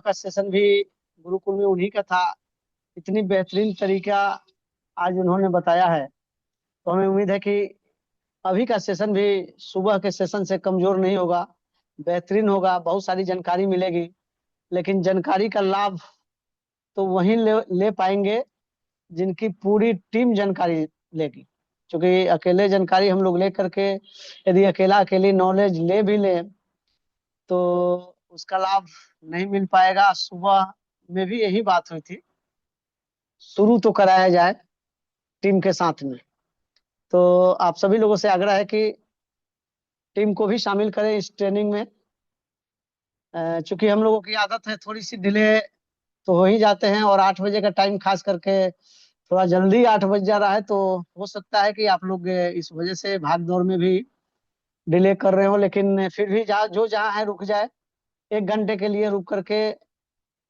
का सेशन भी गुरुकुल में उन्हीं का था। इतनी बेहतरीन तरीका आज उन्होंने बताया है, तो हमें उम्मीद है कि अभी का सेशन भी सुबह के सेशन से कमजोर नहीं होगा, बेहतरीन होगा। बहुत सारी जानकारी मिलेगी, लेकिन जानकारी का लाभ तो वहीं ले पाएंगे जिनकी पूरी टीम जानकारी लेगी। क्योंकि अकेले जानकारी हम लोग ले करके यदि अकेली नॉलेज ले भी ले तो उसका लाभ नहीं मिल पाएगा। सुबह में भी यही बात हुई थी, शुरू तो कराया जाए टीम के साथ में। तो आप सभी लोगों से आग्रह है कि टीम को भी शामिल करें इस ट्रेनिंग में। चूंकि हम लोगों की आदत है थोड़ी सी डिले तो हो ही जाते हैं, और 8 बजे का टाइम खास करके थोड़ा जल्दी 8 बज जा रहा है, तो हो सकता है कि आप लोग इस वजह से भाग दौड़ में भी डिले कर रहे हो। लेकिन फिर भी जहाँ जो जहाँ है रुक जाए, 1 घंटे के लिए रुक करके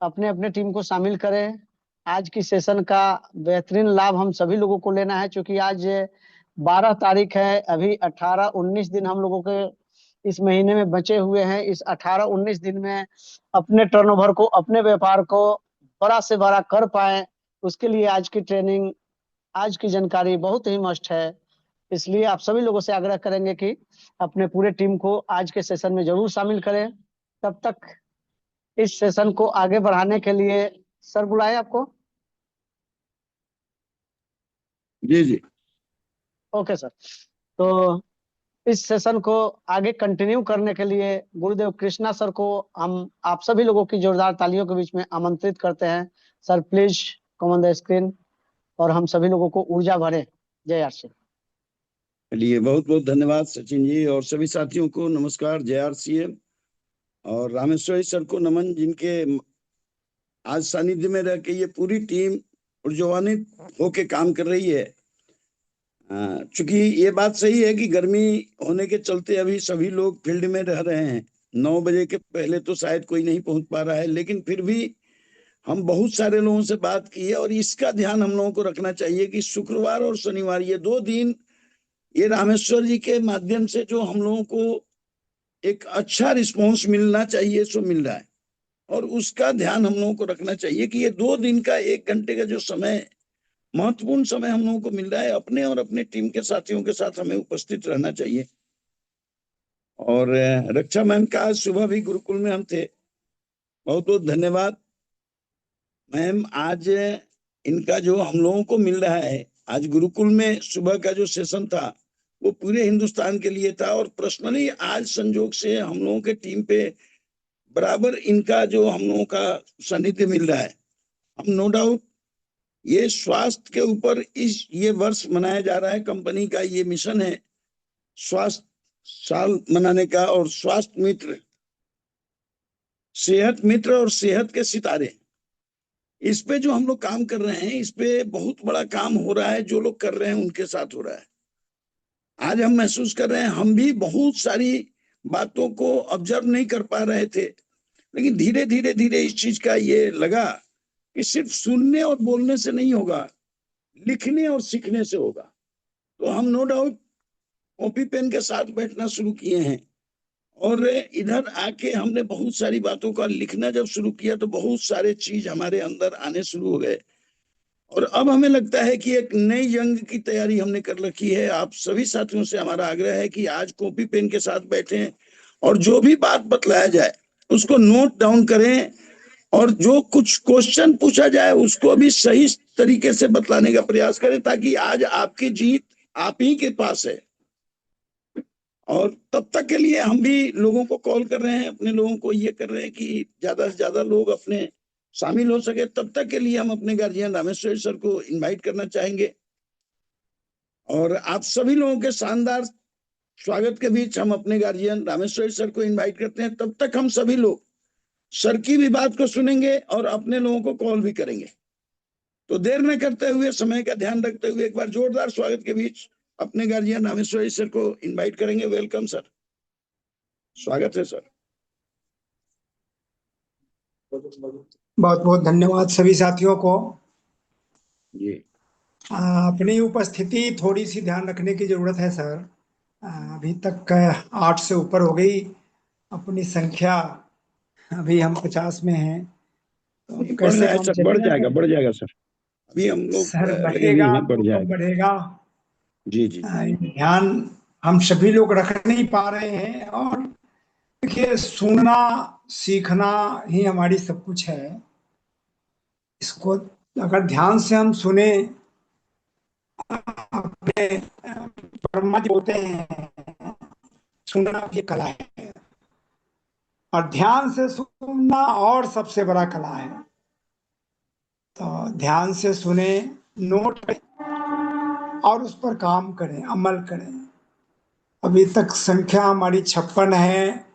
अपने अपने टीम को शामिल करें। आज की सेशन का बेहतरीन लाभ हम सभी लोगों को लेना है, क्योंकि आज 12 तारीख है। अभी 18-19 दिन हम लोगों के इस महीने में बचे हुए हैं। इस 18-19 दिन में अपने टर्नओवर को, अपने व्यापार को बड़ा से बड़ा कर पाए, उसके लिए आज की ट्रेनिंग, आज की जानकारी बहुत ही मस्ट है। इसलिए आप सभी लोगों से आग्रह करेंगे कि अपने पूरे टीम को आज के सेशन में जरूर शामिल करें। तब तक इस सेशन को आगे बढ़ाने के लिए सर बुलाए आपको। जी जी। Okay sir. तो इस सेशन को आगे कंटिन्यू करने के लिए गुरुदेव कृष्णा सर को हम आप सभी लोगों की जोरदार तालियों के बीच में आमंत्रित करते हैं। Sir please come on the screen, और हम सभी लोगों को ऊर्जा भरे। जय आर सी। चलिए, बहुत बहुत धन्यवाद सचिन जी, और सभी साथियों को नमस्कार, जय आरसीएम। और रामेश्वरी सर को नमन, जिनके आज सानिध्य में रह के ये पूरी टीम ऊर्जान्वित होके काम कर रही है। चूंकि ये बात सही है कि गर्मी होने के चलते अभी सभी लोग फील्ड में रह रहे हैं। 9 बजे के पहले तो शायद कोई नहीं पहुंच पा रहा है, लेकिन फिर भी हम बहुत सारे लोगों से बात की है, और इसका ध्यान हम लोगों को रखना चाहिए कि शुक्रवार और शनिवार ये 2 दिन, ये रामेश्वर जी के माध्यम से जो हम लोगों को एक अच्छा रिस्पॉन्स मिलना चाहिए सो मिल रहा है। और उसका ध्यान हम लोगों को रखना चाहिए कि ये 2 दिन का 1 घंटे का जो समय, महत्वपूर्ण समय हम लोगों को मिल रहा है, अपने और अपने टीम के साथियों के साथ हमें उपस्थित रहना चाहिए। और रक्षा मैम का आज सुबह भी गुरुकुल में हम थे, बहुत बहुत धन्यवाद मैम। आज इनका जो हम लोगों को मिल रहा है, आज गुरुकुल में सुबह का जो सेशन था वो पूरे हिंदुस्तान के लिए था, और पर्सनली आज संजोग से हम लोगों के टीम पे बराबर इनका जो हम लोगों का सानिध्य मिल रहा है। हम नो डाउट ये स्वास्थ्य के ऊपर इस ये वर्ष मनाया जा रहा है, कंपनी का ये मिशन है स्वास्थ्य साल मनाने का, और स्वास्थ्य मित्र, सेहत मित्र और सेहत के सितारे, इस पे जो हम लोग काम कर रहे हैं, इस पे बहुत बड़ा काम हो रहा है। जो लोग कर रहे हैं उनके साथ हो रहा है। आज हम महसूस कर रहे हैं, हम भी बहुत सारी बातों को ऑब्जर्व नहीं कर पा रहे थे, लेकिन धीरे धीरे धीरे इस चीज का ये लगा कि सिर्फ सुनने और बोलने से नहीं होगा, लिखने और सीखने से होगा। तो हम नो डाउट कॉपी पेन के साथ बैठना शुरू किए हैं, और इधर आके हमने बहुत सारी बातों का लिखना जब शुरू किया तो बहुत सारे चीज हमारे अंदर आने शुरू हो गए। और अब हमें लगता है कि एक नई जंग की तैयारी हमने कर रखी है। आप सभी साथियों से हमारा आग्रह है कि आज कॉपी पेन के साथ बैठें, और जो भी बात बतलाया जाए उसको नोट डाउन करें, और जो कुछ क्वेश्चन पूछा जाए उसको भी सही तरीके से बतलाने का प्रयास करें, ताकि आज आपकी जीत आप ही के पास है। और तब तक के लिए हम भी लोगों को कॉल कर रहे हैं, अपने लोगों को ये कर रहे हैं कि ज्यादा से ज्यादा लोग अपने शामिल हो सके। तब तक के लिए हम अपने गार्जियन रामेश्वर सर को इनवाइट करना चाहेंगे, और आप सभी लोगों के शानदार स्वागत के बीच हम अपने गार्जियन रामेश्वर सर को इनवाइट करते हैं। तब तक हम सभी लोग सर की भी बात को सुनेंगे और अपने लोगों को कॉल भी करेंगे। तो देर न करते हुए, समय का ध्यान रखते हुए, एक बार जोरदार स्वागत के बीच अपने गार्जियन रामेश्वरी सर को इनवाइट करेंगे। वेलकम सर, स्वागत है सर। बहुत बहुत धन्यवाद सभी साथियों को। जी अपनी उपस्थिति थोड़ी सी ध्यान रखने की जरूरत है सर। अभी तक 8 से ऊपर हो गई अपनी संख्या, अभी हम 50 में हैं। तो बढ़ कैसे रहा है काम सर, चलेगा बढ़ जाएगा सर। अभी हम लोग सर? लगे भी बढ़ेगा हैं, बढ़ तो कब जाएगा। बढ़ेगा? जी जी जी। ध्यान हम सभी लोग रख नहीं पा रहे हैं। और देखिए, सुनना सीखना ही हमारी सब कुछ है। इसको अगर ध्यान से हम सुने, अपने ब्रह्मा जी बोलते हैं सुनना भी कला है, और ध्यान से सुनना और सबसे बड़ा कला है। तो ध्यान से सुने, नोट करें और उस पर काम करें, अमल करें। अभी तक संख्या हमारी 56 है।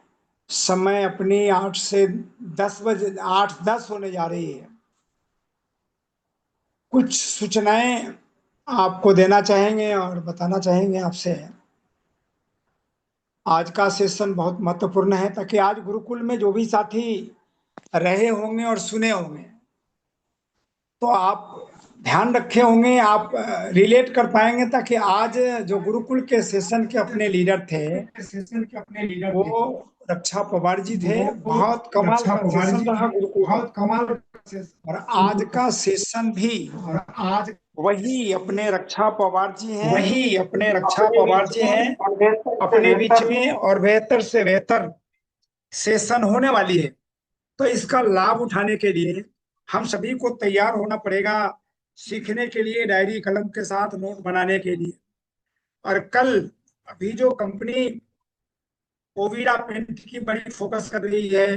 समय अपनी 8 से 10 बजे, 8-10 होने जा रही है। कुछ सूचनाएं आपको देना चाहेंगे और बताना चाहेंगे आपसे। आज का सेशन बहुत महत्वपूर्ण है, ताकि आज गुरुकुल में जो भी साथी रहे होंगे और सुने होंगे, तो आप ध्यान रखे होंगे, आप रिलेट कर पाएंगे, ताकि आज जो गुरुकुल के सेशन के अपने लीडर थे, वो रक्षा पवार जी थे। बहुत कमाल का सेशन रहा गुरुकुल का। बहुत कमाल का सेशन। और आज का सेशन भी और आज वही अपने रक्षा पवार जी हैं, वही अपने रक्षा पवार जी हैं अपने बीच में, और बेहतर से बेहतर सेशन होने वाली है। तो इसका लाभ उठाने के लिए हम सभी को तैयार होना पड़ेगा, सीखने के लिए, डायरी कलम के साथ नोट बनाने के लिए। और कल अभी जो कंपनी ओविरा पेंट की बड़ी फोकस कर रही है,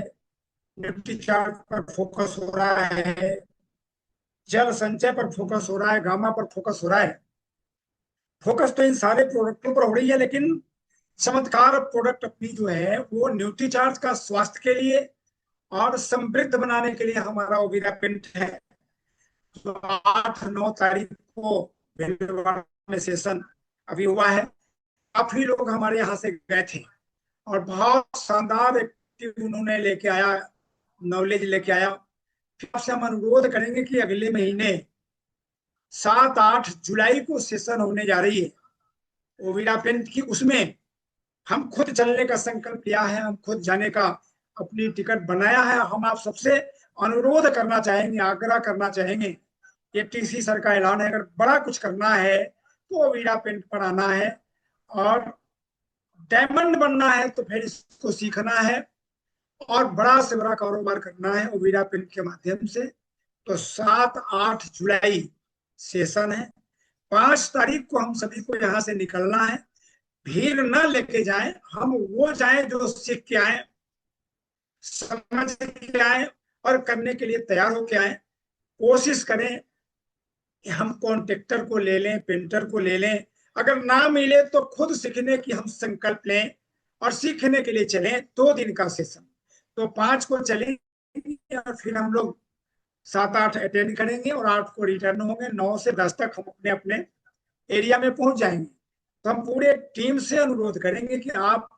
निफ्टी चार्ट पर फोकस हो रहा है, जल संचय पर फोकस हो रहा है, गामा पर फोकस हो रहा है। फोकस तो इन सारे प्रोडक्टों पर हो रही है, लेकिन चमत्कार प्रोडक्ट अपनी जो है वो न्यूट्री चार्ज का स्वास्थ्य के लिए और समृद्ध बनाने के लिए हमारा ओविरा पेंट है। तो 8-9 तारीख को भीलवाड़ा में सेशन अभी हुआ है। काफी लोग हमारे यहाँ से गए थे और बहुत शानदार एक्टिव उन्होंने लेके आया, नॉलेज लेके आया। फिर आपसे हम अनुरोध करेंगे कि अगले महीने 7-8 जुलाई को सेशन होने जा रही है ओविरा पेंट की। उसमें हम खुद चलने का संकल्प लिया है, हम खुद जाने का अपनी टिकट बनाया है। हम आप सबसे अनुरोध करना चाहेंगे, आग्रह करना चाहेंगे, ये टीसी सर का ऐलान है, अगर बड़ा कुछ करना है तो ओविरा पेंट पर आना है, और डायमंड बनना है तो फिर इसको सीखना है, और बड़ा से बड़ा कारोबार करना है ओविरा पेंट के माध्यम से। तो 7-8 जुलाई सेशन है। 5 तारीख को हम सभी को यहाँ से निकलना है। भीड़ न लेके जाएं, हम वो जाएं जो सीख के आए, समझ के आए और करने के लिए तैयार होके आए। कोशिश करें कि हम कॉन्ट्रेक्टर को ले लें, पेंटर को ले लें। अगर ना मिले तो खुद सीखने की हम संकल्प लें और सीखने के लिए चलें। 2 दिन का सेशन, तो 5 को चलेंगे और फिर हम लोग 7-8 अटेंड करेंगे और 8 को रिटर्न होंगे। 9 से 10 तक हम अपने अपने एरिया में पहुंच जाएंगे। तो हम पूरे टीम से अनुरोध करेंगे कि आप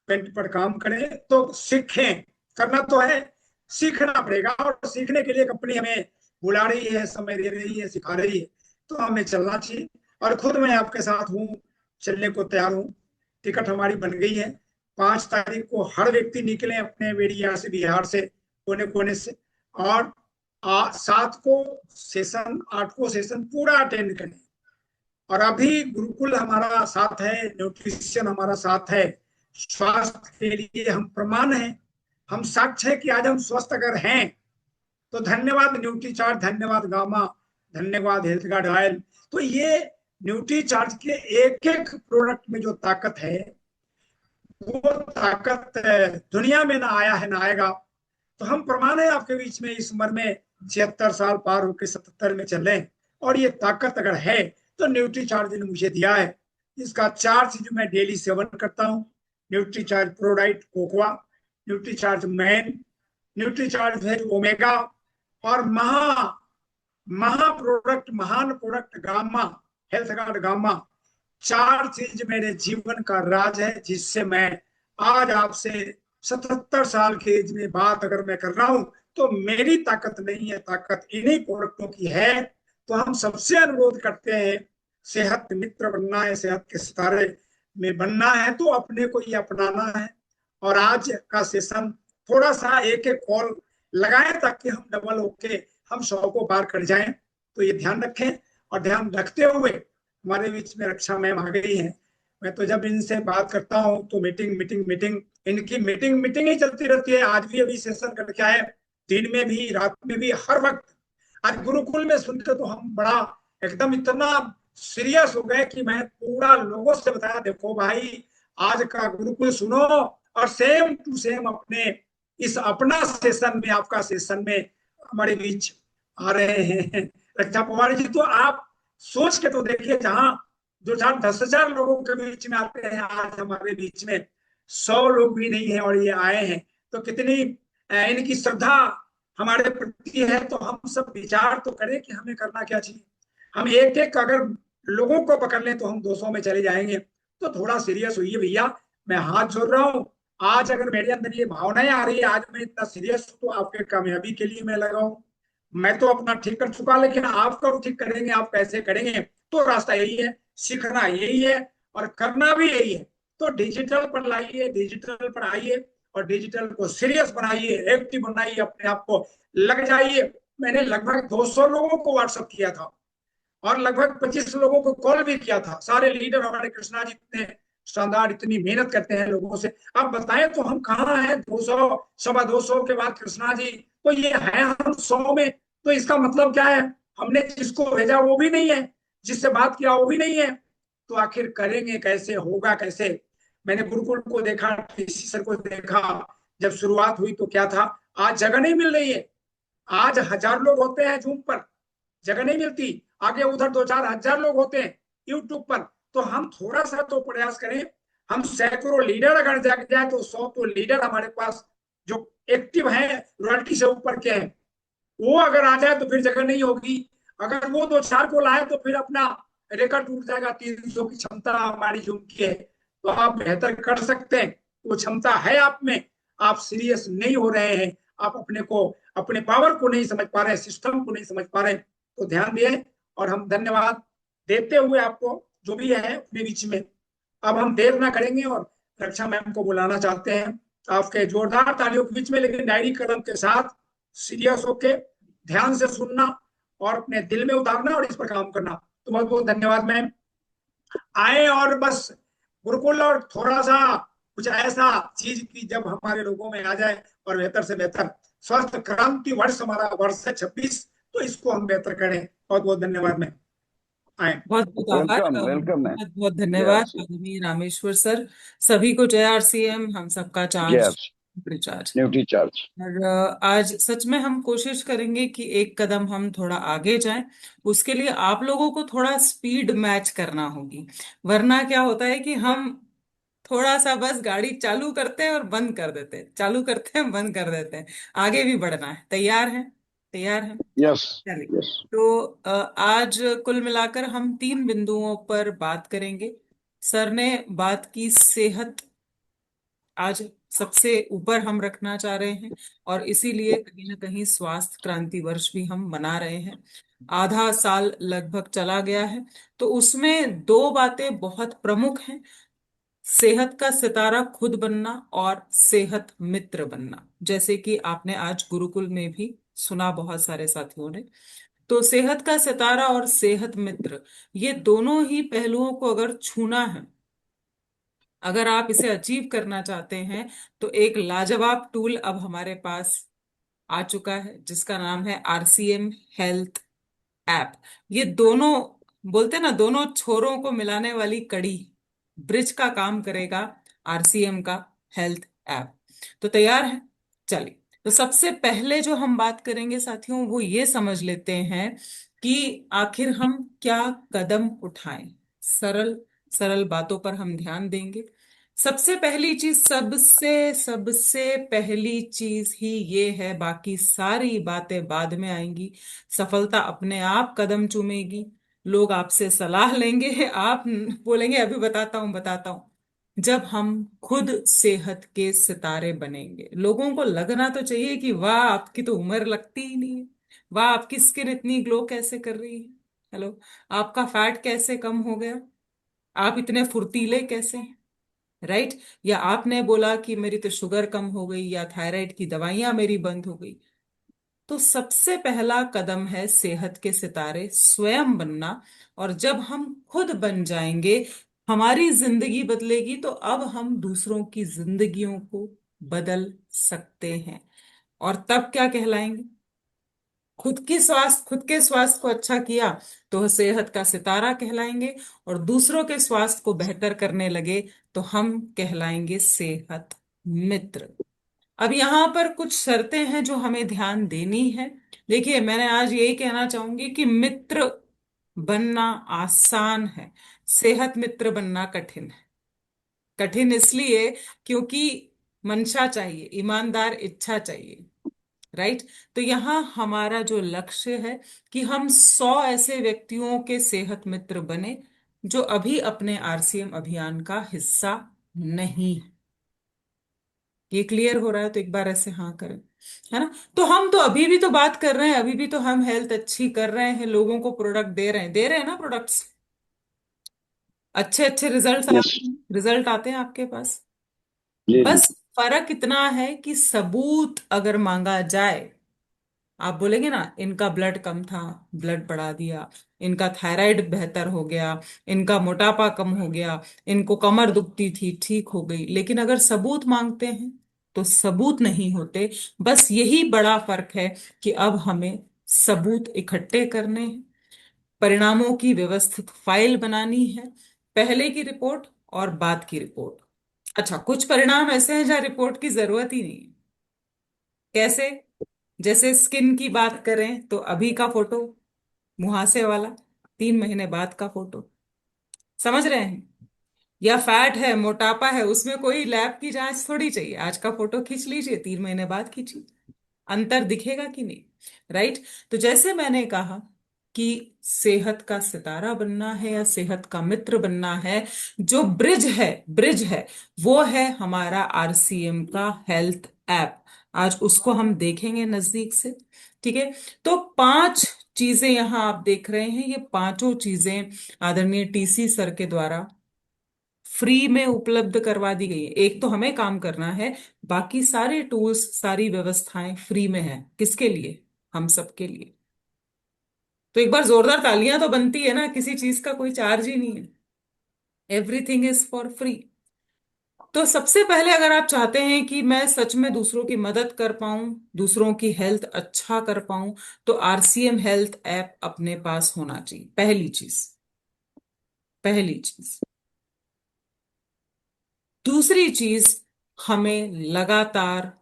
पेंट पर काम करें, तो सीखें। करना तो है, सीखना पड़ेगा, और सीखने के लिए कंपनी हमें बुला रही है, समय दे रही है, सिखा रही है, तो हमें चलना चाहिए। और खुद मैं आपके साथ हूँ, चलने को तैयार हूँ। टिकट हमारी बन गई है। 5 तारीख को हर व्यक्ति निकले अपने एरिया से, बिहार से, कोने कोने से, और 7 को सेशन, 8 को सेशन पूरा अटेंड करें। और अभी गुरुकुल हमारा साथ है, न्यूट्रिशन हमारा साथ है, स्वास्थ्य के लिए हम प्रमाण हैं, हम साक्ष्य है कि आज हम स्वस्थ अगर हैं तो धन्यवाद न्यूट्री चार्ज, धन्यवाद गामा, धन्यवाद हेल्थ गार्ड ऑयल। तो ये न्यूट्री चार्ज के एक एक प्रोडक्ट में जो ताकत है, वो ताकत दुनिया में ना आया है ना आएगा। तो हम प्रमाण है आपके बीच में, इस उम्र में 76 साल पार होकर 77 में चल रहे हैं, और ये ताकत अगर है तो न्यूट्री चार्ज ने मुझे दिया है। इसका 4 चीज मैं डेली सेवन करता हूँ। Nutricharge pro diet cocoa, Nutricharge man, Nutricharge veg omega, और महा प्रोडक्ट, महान product gamma, health guard gamma. 4 चीज मेरे जीवन का राज है, जिससे मैं आज आपसे 77 साल की एज में बात अगर मैं कर रहा हूं, तो मेरी ताकत नहीं है, ताकत इन्हीं प्रोडक्टों की है। तो हम सबसे अनुरोध करते हैं, सेहत मित्र बनना है, सेहत के सितारे में बनना है, तो अपने को ये अपनाना है। और आज का सेशन थोड़ा सा एक एक कॉल लगाएं ताकि हम डबल होके हम 100 को पार कर जाएं। तो ये ध्यान रखें, और ध्यान रखते हुए हमारे बीच में रक्षा मैम आ गई हैं। मैं तो जब इनसे बात करता हूँ तो मीटिंग मीटिंग मीटिंग, इनकी मीटिंग मीटिंग ही चलती रहती है। आज भी अभी सेशन करके आए, दिन में भी रात में भी, हर वक्त। आज गुरुकुल में सुनकर तो हम बड़ा एकदम इतना सीरियस हो गए कि मैं पूरा लोगों से बताया, देखो भाई आज का गुरुकुल सुनो, और सेम टू सेम अपने इस अपना सेशन में, आपका सेशन में हमारे बीच आ रहे हैं रक्षा पवार जी। तो आप सोच के तो देखिए, जहां 2,000 10,000 लोगों के बीच में आते हैं, आज हमारे बीच में 100 लोग भी नहीं है और ये आए हैं, तो कितनी इनकी श्रद्धा हमारे प्रति है। तो हम सब विचार तो करें कि हमें करना क्या चाहिए। हम एक एक अगर लोगों को पकड़ लें तो हम 200 में चले जाएंगे। तो थोड़ा सीरियस हुई भैया, मैं हाथ जोड़ रहा हूँ। आज अगर मेरे अंदर ये भावनाएं आ रही है, आज मैं इतना सीरियस हूँ, तो आपके कामयाबी के लिए मैं लगा हूँ। मैं तो अपना ठीक कर चुका, लेकिन आप कब ठीक करेंगे, आप कैसे करेंगे, तो रास्ता यही है, सीखना यही है और करना भी यही है। तो डिजिटल पर लाइए, डिजिटल पर आइए, और डिजिटल को सीरियस बनाइए, एक्टिव बनाइए, अपने आप को लग जाइए। मैंने लगभग 200 लोगों को व्हाट्सअप किया था और लगभग 25 लोगों को कॉल भी किया था। सारे लीडर हमारे कृष्णा जी इतने शानदार, इतनी मेहनत करते हैं लोगों से। अब बताएं तो हम कहाँ हैं, 200 250 के बाद कृष्णा जी, तो ये है हम 100 में। तो इसका मतलब क्या है, हमने जिसको भेजा वो भी नहीं है, जिससे बात किया वो भी नहीं है। तो आखिर करेंगे कैसे, होगा कैसे। मैंने गुरुकुल को देखा, टीसी सर को देखा, जब शुरुआत हुई तो क्या था, आज जगह नहीं मिल रही है। आज 1,000 लोग होते हैं जूम पर, जगह नहीं मिलती। आगे उधर 2-4 हजार लोग होते हैं यूट्यूब पर। तो हम थोड़ा सा तो प्रयास करें। हम सैकड़ों लीडर अगर जग जाए तो 100 तो लीडर हमारे पास जो एक्टिव हैं, रॉयल्टी से ऊपर के हैं, वो अगर आ जाए तो फिर जगह नहीं होगी। अगर वो 2-4 को लाए तो फिर अपना रिकॉर्ड टूट जाएगा। 300 की क्षमता हमारी जूम की है, तो आप बेहतर कर सकते हैं। वो क्षमता है आप में, आप सीरियस नहीं हो रहे हैं, आप अपने को, अपने पावर को नहीं समझ पा रहे हैं, सिस्टम को नहीं समझ पा रहे हैं। तो ध्यान दिए, और हम धन्यवाद देते हुए आपको जो भी है अपने बीच में। अब हम देर ना करेंगे और रक्षा मैम को बुलाना चाहते हैं आपके जोरदार तालियों के बीच में, लेकिन डायरी कलम के साथ सीरियस होके ध्यान से सुनना और अपने दिल में उतारना और इस पर काम करना। तो बहुत बहुत धन्यवाद मैम। आए और बस गुरुकुल और थोड़ा सा कुछ ऐसा चीज की जब हमारे लोगों में आ जाए, और बेहतर से बेहतर स्वस्थ क्रांति वर्ष हमारा वर्ष है 26, तो इसको हम बेहतर करें। बहुत बहुत धन्यवाद मैम। आए। बहुत बहुत आभार, वेलकम वेलकम है। बहुत बहुत जय धन्यवाद आरसी, आदरणीय रामेश्वर सर। सभी को जय आरसीएम, हम सबका जय charge RC, recharge. Nutri charge. और आज सच में हम कोशिश करेंगे कि एक कदम हम थोड़ा आगे जाएं। उसके लिए आप लोगों को थोड़ा स्पीड मैच करना होगी, वरना क्या होता है कि हम थोड़ा सा बस गाड़ी चालू करते हैं और बंद कर देते हैं, चालू करते हैं बंद कर देते हैं। आगे भी बढ़ना है, तैयार हैं? तैयार हैं? यस चलिए। यस। तो आज कुल मिलाकर हम 3 बिंदुओं पर बात करेंगे। सर ने बात की सेहत, आज सबसे ऊपर हम रखना चाह रहे हैं, और इसीलिए कहीं ना कहीं स्वास्थ्य क्रांति वर्ष भी हम मना रहे हैं। आधा साल लगभग चला गया है, तो उसमें 2 बातें बहुत प्रमुख हैं: सेहत का सितारा खुद बनना और सेहत मित्र बनना। जैसे कि आपने आज गुरुकुल में भी सुना बहुत सारे साथियों ने। तो सेहत का सितारा और सेहत मित्र, ये दोनों ही पहलुओं को अगर छूना है, अगर आप इसे अचीव करना चाहते हैं, तो एक लाजवाब टूल अब हमारे पास आ चुका है जिसका नाम है आरसीएम हेल्थ ऐप। ये दोनों, बोलते हैं ना, दोनों छोरों को मिलाने वाली कड़ी, ब्रिज का काम करेगा आरसीएम का हेल्थ ऐप। तो तैयार है? चलिए। तो सबसे पहले जो हम बात करेंगे साथियों, वो ये समझ लेते हैं कि आखिर हम क्या कदम उठाएं। सरल सरल बातों पर हम ध्यान देंगे। सबसे पहली चीज, सबसे सबसे पहली चीज ही ये है, बाकी सारी बातें बाद में आएंगी। सफलता अपने आप कदम चूमेगी। लोग आपसे सलाह लेंगे, आप बोलेंगे अभी बताता हूँ बताता हूँ। जब हम खुद सेहत के सितारे बनेंगे, लोगों को लगना तो चाहिए कि वाह, आपकी तो उम्र लगती ही नहीं है, वाह आपकी स्किन इतनी ग्लो कैसे कर रही है, हेलो, आपका फैट कैसे कम हो गया, आप इतने फुर्तीले कैसे हैं, राइट? या आपने बोला कि मेरी तो शुगर कम हो गई, या थायराइड की दवाइयां मेरी बंद हो गई। तो सबसे पहला कदम है सेहत के सितारे स्वयं बनना। और जब हम खुद बन जाएंगे, हमारी जिंदगी बदलेगी, तो अब हम दूसरों की जिंदगियों को बदल सकते हैं। और तब क्या कहलाएंगे? खुद के स्वास्थ्य को अच्छा किया तो सेहत का सितारा कहलाएंगे, और दूसरों के स्वास्थ्य को बेहतर करने लगे तो हम कहलाएंगे सेहत मित्र। अब यहाँ पर कुछ शर्तें हैं जो हमें ध्यान देनी है। देखिए, मैंने आज यही कहना चाहूंगी कि मित्र बनना आसान है, सेहत मित्र बनना कठिन है। कठिन इसलिए क्योंकि मंशा चाहिए, ईमानदार इच्छा चाहिए, राइट। तो यहाँ हमारा जो लक्ष्य है कि हम 100 ऐसे व्यक्तियों के सेहत मित्र बने जो अभी अपने आरसीएम अभियान का हिस्सा नहीं है। ये क्लियर हो रहा है? तो एक बार ऐसे हाँ करें, है ना। तो हम तो अभी भी तो बात कर रहे हैं, अभी भी तो हम हेल्थ अच्छी कर रहे हैं, लोगों को प्रोडक्ट दे रहे हैं ना, प्रोडक्ट्स अच्छे अच्छे यस। रिजल्ट आते हैं आपके पास। जी जी। बस फर्क इतना है कि सबूत अगर मांगा जाए, आप बोलेंगे ना इनका ब्लड कम था, ब्लड बढ़ा दिया, इनका थायराइड बेहतर हो गया, इनका मोटापा कम हो गया, इनको कमर दुखती थी ठीक हो गई, लेकिन अगर सबूत मांगते हैं तो सबूत नहीं होते। बस यही बड़ा फर्क है कि अब हमें सबूत इकट्ठे करने हैं, परिणामों की व्यवस्थित फाइल बनानी है, पहले की रिपोर्ट और बाद की रिपोर्ट। अच्छा, कुछ परिणाम ऐसे हैं जहां रिपोर्ट की जरूरत ही नहीं है। कैसे? जैसे स्किन की बात करें तो अभी का फोटो मुहासे वाला, 3 महीने बाद का फोटो, समझ रहे हैं? या फैट है, मोटापा है, उसमें कोई लैब की जांच थोड़ी चाहिए, आज का फोटो खींच लीजिए, 3 महीने बाद खींचिए, अंतर दिखेगा कि नहीं? राइट। तो जैसे मैंने कहा कि सेहत का सितारा बनना है या सेहत का मित्र बनना है, जो ब्रिज है वो है हमारा आरसीएम का हेल्थ ऐप। आज उसको हम देखेंगे नजदीक से, ठीक है। तो 5 चीजें यहां आप देख रहे हैं, ये पांचों चीजें आदरणीय टीसी सर के द्वारा फ्री में उपलब्ध करवा दी गई है। एक तो हमें काम करना है, बाकी सारे टूल्स सारी व्यवस्थाएं फ्री में है। किसके लिए? हम सबके लिए। तो एक बार जोरदार तालियां तो बनती है ना, किसी चीज का कोई चार्ज ही नहीं है, एवरीथिंग इज फॉर फ्री। तो सबसे पहले अगर आप चाहते हैं कि मैं सच में दूसरों की मदद कर पाऊं, दूसरों की हेल्थ अच्छा कर पाऊं, तो आरसीएम हेल्थ ऐप अपने पास होना चाहिए, पहली चीज। दूसरी चीज, हमें लगातार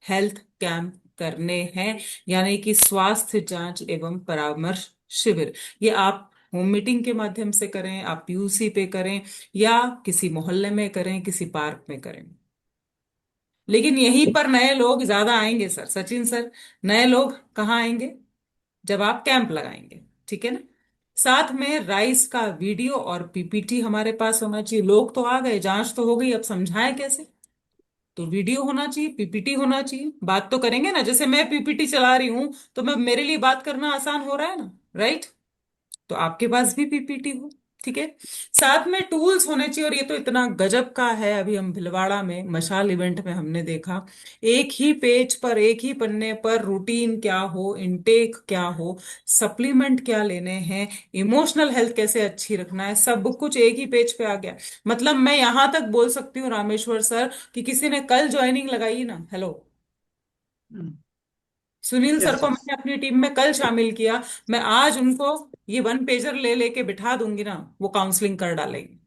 हेल्थ कैंप करने हैं, यानी कि स्वास्थ्य जांच एवं परामर्श शिविर। ये आप होम मीटिंग के माध्यम से करें, आप पीयूसी पे करें, या किसी मोहल्ले में करें, किसी पार्क में करें। लेकिन यहीं पर नए लोग ज्यादा आएंगे सर, सचिन सर, नए लोग कहाँ आएंगे? जब आप कैंप लगाएंगे, ठीक है ना। साथ में राइस का वीडियो और पीपीटी हमारे पास होना चाहिए। लोग तो आ गए, जांच तो हो गई, अब समझाएं कैसे? तो वीडियो होना चाहिए, पीपीटी होना चाहिए, बात तो करेंगे ना। जैसे मैं पीपीटी चला रही हूं तो मैं, मेरे लिए बात करना आसान हो रहा है ना, राइट। तो आपके पास भी पीपीटी हो, ठीक है। साथ में टूल्स होने चाहिए, और ये तो इतना गजब का है, अभी हम भिलवाड़ा में मशाल इवेंट में हमने देखा, एक ही पेज पर, एक ही पन्ने पर रूटीन क्या हो, इनटेक क्या हो, सप्लीमेंट क्या लेने हैं, इमोशनल हेल्थ कैसे अच्छी रखना है, सब कुछ एक ही पेज पे आ गया। मतलब मैं यहां तक बोल सकती हूँ रामेश्वर सर कि किसी ने कल ज्वाइनिंग लगाई ना, हेलो, सुनील सर यस को यस। मैंने अपनी टीम में कल शामिल किया, मैं आज उनको ये 1 पेजर ले लेके बिठा दूंगी ना, वो काउंसलिंग कर डालेंगे।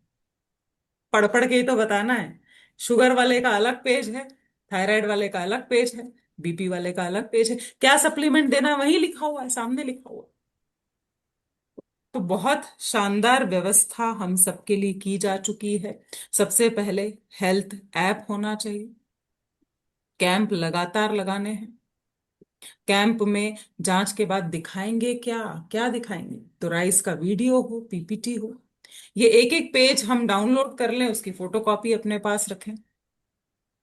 पढ़ पढ़ के ही तो बताना है। शुगर वाले का अलग पेज है, थायराइड वाले का अलग पेज है, बीपी वाले का अलग पेज है, क्या सप्लीमेंट देना है वही लिखा हुआ है, सामने लिखा हुआ है। तो बहुत शानदार व्यवस्था हम सबके लिए की जा चुकी है। सबसे पहले हेल्थ ऐप होना चाहिए, कैंप लगातार लगाने हैं। कैंप में जांच के बाद दिखाएंगे क्या? क्या दिखाएंगे? तो राइस का वीडियो हो, पीपीटी हो, ये एक एक पेज हम डाउनलोड कर लें, उसकी फोटोकॉपी अपने पास रखें,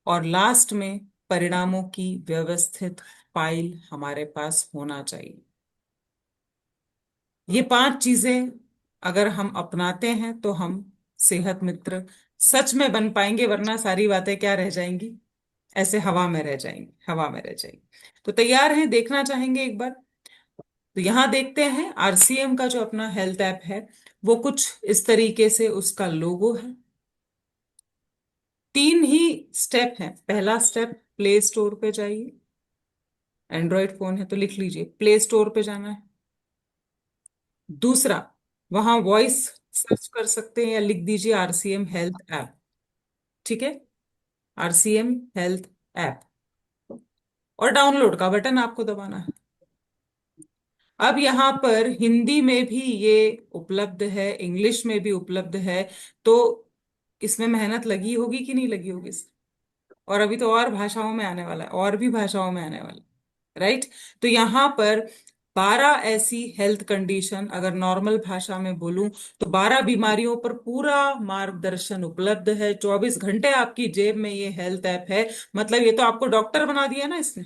और लास्ट में परिणामों की व्यवस्थित फाइल हमारे पास होना चाहिए। ये 5 चीजें अगर हम अपनाते हैं तो हम सेहत मित्र सच में बन पाएंगे, वरना सारी बातें क्या रह जाएंगी? ऐसे हवा में रह जाएंगे, हवा में रह जाएंगे। तो तैयार हैं, देखना चाहेंगे एक बार? तो यहां देखते हैं आरसीएम का जो अपना हेल्थ ऐप है, वो कुछ इस तरीके से उसका लोगो है। तीन ही स्टेप है। पहला स्टेप, प्ले स्टोर पे जाइए। एंड्रॉयड फोन है तो लिख लीजिए, प्ले स्टोर पे जाना है। दूसरा, वहां वॉइस सर्च कर सकते हैं या लिख दीजिए आरसीएम हेल्थ ऐप। ठीक है, आरसीएम हेल्थ ऐप, और डाउनलोड का बटन आपको दबाना है। अब यहाँ पर हिंदी में भी ये उपलब्ध है, इंग्लिश में भी उपलब्ध है। तो इसमें मेहनत लगी होगी कि नहीं लगी होगी? और अभी तो और भाषाओं में आने वाला है, और भी भाषाओं में आने वाला है, राइट? तो यहाँ पर 12 ऐसी हेल्थ कंडीशन, अगर नॉर्मल भाषा में बोलूं तो 12 बीमारियों पर पूरा मार्गदर्शन उपलब्ध है। 24 घंटे आपकी जेब में ये हेल्थ ऐप है। मतलब ये तो आपको डॉक्टर बना दिया ना इसने,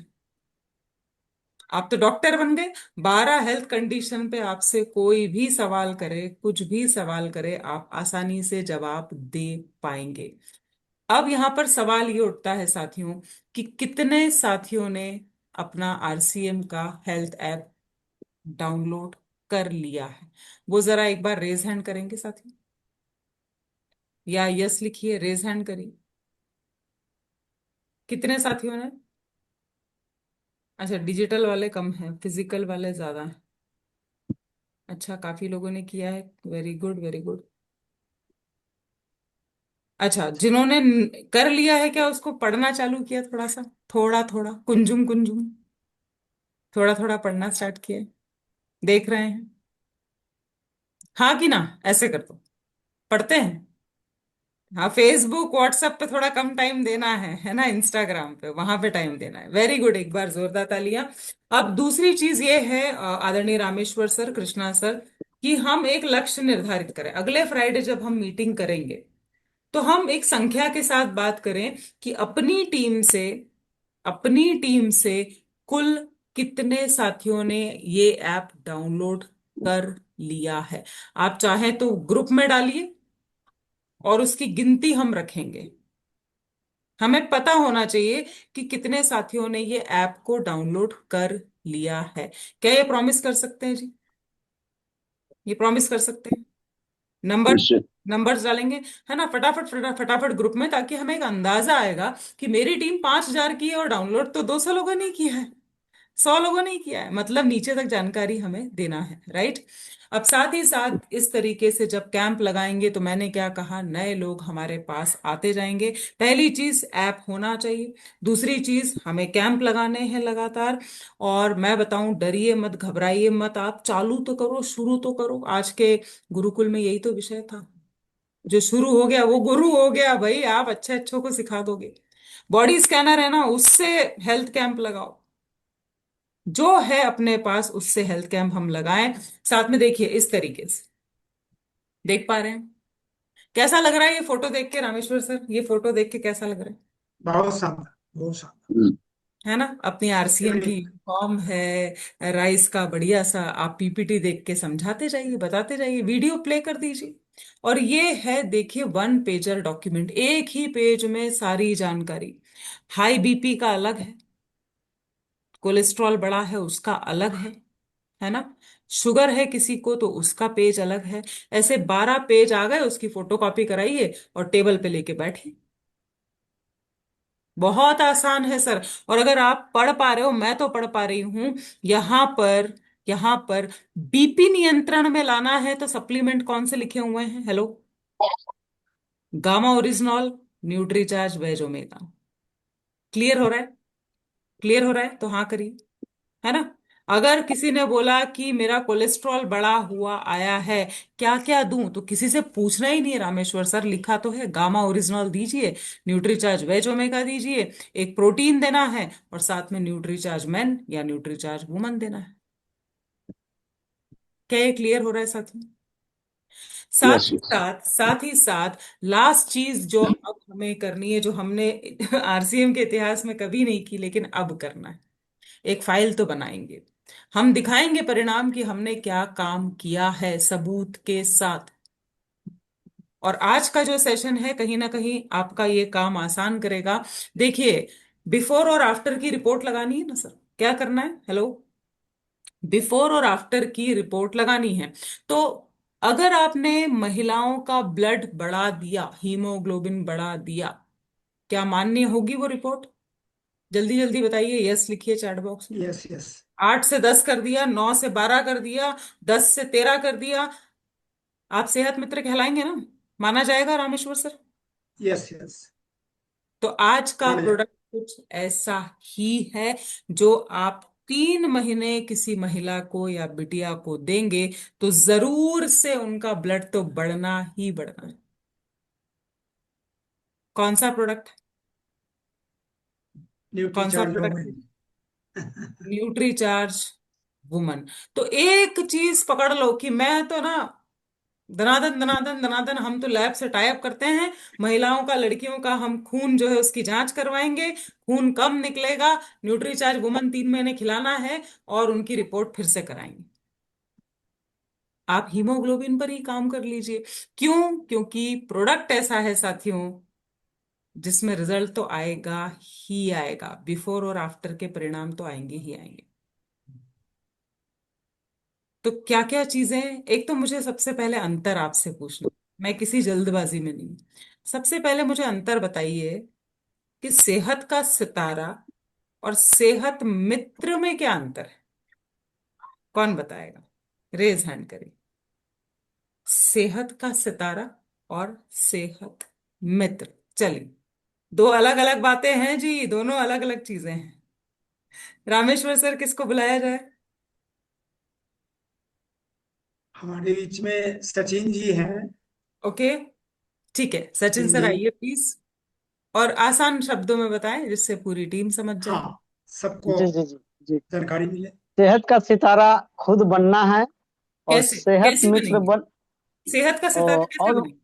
आप तो डॉक्टर बन गए। 12 हेल्थ कंडीशन पे आपसे कोई भी सवाल करे, कुछ भी सवाल करे, आप आसानी से जवाब दे पाएंगे। अब यहां पर सवाल ये उठता है साथियों, कि कितने साथियों ने अपना आरसीएम का हेल्थ ऐप डाउनलोड कर लिया है? वो जरा एक बार रेज हैंड करेंगे साथियों, या यस लिखिए, रेज हैंड करिए। कितने साथियों ने? अच्छा, डिजिटल वाले कम हैं, फिजिकल वाले ज्यादा हैं। अच्छा, काफी लोगों ने किया है, वेरी गुड वेरी गुड। अच्छा, जिन्होंने कर लिया है, क्या उसको पढ़ना चालू किया? थोड़ा सा, थोड़ा थोड़ा, कुंजुम कुंजुम, थोड़ा थोड़ा पढ़ना स्टार्ट किया? देख रहे हैं? हाँ कि ना? ऐसे कर दो, पढ़ते हैं। हाँ, फेसबुक व्हाट्सएप पे थोड़ा कम टाइम देना है ना? इंस्टाग्राम पे, वहां पे टाइम देना है। वेरी गुड, एक बार जोरदार तालियां। अब दूसरी चीज ये है आदरणीय रामेश्वर सर, कृष्णा सर, कि हम एक लक्ष्य निर्धारित करें। अगले फ्राइडे जब हम मीटिंग करेंगे तो हम एक संख्या के साथ बात करें कि अपनी टीम से कुल कितने साथियों ने ये ऐप डाउनलोड कर लिया है। आप चाहें तो ग्रुप में डालिए और उसकी गिनती हम रखेंगे। हमें पता होना चाहिए कि कितने साथियों ने ये ऐप को डाउनलोड कर लिया है। क्या ये प्रॉमिस कर सकते हैं जी? ये प्रॉमिस कर सकते हैं? नंबर, निश्चित। नंबर्स डालेंगे, है ना? फटाफट फटाफट फटाफट ग्रुप में, ताकि हमें एक अंदाजा आएगा कि मेरी टीम 5,000 की है और डाउनलोड तो 200 लोगों ने किया है, 100 लोगों ने किया है। मतलब नीचे तक जानकारी हमें देना है, राइट? अब साथ ही साथ इस तरीके से जब कैंप लगाएंगे तो मैंने क्या कहा, नए लोग हमारे पास आते जाएंगे। पहली चीज, ऐप होना चाहिए। दूसरी चीज, हमें कैंप लगाने हैं लगातार। और मैं बताऊं, डरिए मत, घबराइए मत, आप चालू तो करो, शुरू तो करो। आज के गुरुकुल में यही तो विषय था। जो शुरू हो गया वो गुरु हो गया भाई। आप अच्छे अच्छों को सिखा दोगे। बॉडी स्कैनर है ना, उससे हेल्थ कैंप लगाओ। जो है अपने पास उससे हेल्थ कैंप हम लगाएं। साथ में देखिए, इस तरीके से देख पा रहे हैं? कैसा लग रहा है ये फोटो देख के रामेश्वर सर? ये फोटो देख के कैसा लग रहा है? बहुत शानदार, बहुत शानदार। हम्म। है ना? अपनी आरसीएम की यूनिफॉर्म है, राइस का बढ़िया सा। आप पीपीटी देख के समझाते जाइए, बताते जाइए, वीडियो प्ले कर दीजिए। और ये है, देखिए, 1 पेजर डॉक्यूमेंट, एक ही पेज में सारी जानकारी। हाई बीपी का अलग है, कोलेस्ट्रॉल बढ़ा है उसका अलग है ना? शुगर है किसी को तो उसका पेज अलग है। ऐसे 12 पेज आ गए, उसकी फोटोकॉपी कराइए और टेबल पे लेके बैठिए। बहुत आसान है सर। और अगर आप पढ़ पा रहे हो, मैं तो पढ़ पा रही हूं। यहाँ पर बीपी नियंत्रण में लाना है तो सप्लीमेंट कौन से लिखे हुए हैं? Hello, gamma oryzanol, Nutricharge, veg omega. Clear हो रहा है? क्लियर हो रहा है तो हाँ करिए, है ना? अगर किसी ने बोला कि मेरा कोलेस्ट्रॉल बढ़ा हुआ आया है, क्या क्या दूं, तो किसी से पूछना ही नहीं है। रामेश्वर सर लिखा तो है, गामा ओरिजिनल दीजिए, न्यूट्रीचार्ज वेज ओमेगा दीजिए, एक प्रोटीन देना है, और साथ में न्यूट्रीचार्ज मेन या न्यूट्रीचार्ज वुमन देना है। क्या ये क्लियर हो रहा है साथियों? यस, साथ ही यस। साथ, साथ ही साथ, लास्ट चीज जो अब हमें करनी है, जो हमने आरसीएम के इतिहास में कभी नहीं की लेकिन अब करना है, एक फाइल तो बनाएंगे। हम दिखाएंगे परिणाम कि हमने क्या काम किया है, सबूत के साथ। और आज का जो सेशन है, कहीं ना कहीं आपका ये काम आसान करेगा। देखिए, बिफोर और आफ्टर की रिपोर्ट लगानी है ना सर, क्या करना है? हेलो, बिफोर और आफ्टर की रिपोर्ट लगानी है। तो अगर आपने महिलाओं का ब्लड बढ़ा दिया, हीमोग्लोबिन बढ़ा दिया, क्या मान्य होगी वो रिपोर्ट? जल्दी जल्दी बताइए, यस लिखिए चैट बॉक्स में। यस यस 8 से 10 कर दिया, 9 से 12 कर दिया, 10 से 13 कर दिया, आप सेहत मित्र कहलाएंगे ना? माना जाएगा रामेश्वर सर? यस यस तो आज का माना जाए। प्रोडक्ट कुछ ऐसा ही है, जो आप 3 महीने किसी महिला को या बिटिया को देंगे तो जरूर से उनका ब्लड तो बढ़ना ही बढ़ना है। कौन सा प्रोडक्ट? कौन सा Nutricharge product? Women. Nutri charge woman. तो एक चीज पकड़ लो कि मैं तो ना दनादन दनादन दनादन, हम तो लैब से टाई अप करते हैं, महिलाओं का, लड़कियों का हम खून जो है उसकी जांच करवाएंगे, खून कम निकलेगा, न्यूट्री चार्ज वुमन 3 महीने खिलाना है और उनकी रिपोर्ट फिर से कराएंगे। आप हीमोग्लोबिन पर ही काम कर लीजिए। क्यों? क्योंकि प्रोडक्ट ऐसा है साथियों, जिसमें रिजल्ट तो आएगा ही आएगा, बिफोर और आफ्टर के परिणाम तो आएंगे ही आएंगे। तो क्या क्या चीजें, एक तो मुझे सबसे पहले अंतर आपसे पूछना, मैं किसी जल्दबाजी में नहीं, सबसे पहले मुझे अंतर बताइए कि सेहत का सितारा और सेहत मित्र में क्या अंतर है? कौन बताएगा? रेज हैंड करिए। सेहत का सितारा और सेहत मित्र, चलिए, दो अलग अलग बातें हैं जी, दोनों अलग अलग चीजें हैं। रामेश्वर सर, किसको बुलाया जाए? हमारे बीच में सचिन जी हैं। ओके, ठीक है, सचिन सचिन सर जी। आइए प्लीज, और आसान शब्दों में बताएं जिससे पूरी टीम समझ जाए। हाँ, सबको जी जी जी जी। जानकारी मिले। सेहत का सितारा खुद बनना है, और कैसे सेहत कैसे मित्र बनेंगे? बन सेहत का सितारा और कैसे बनेंगे?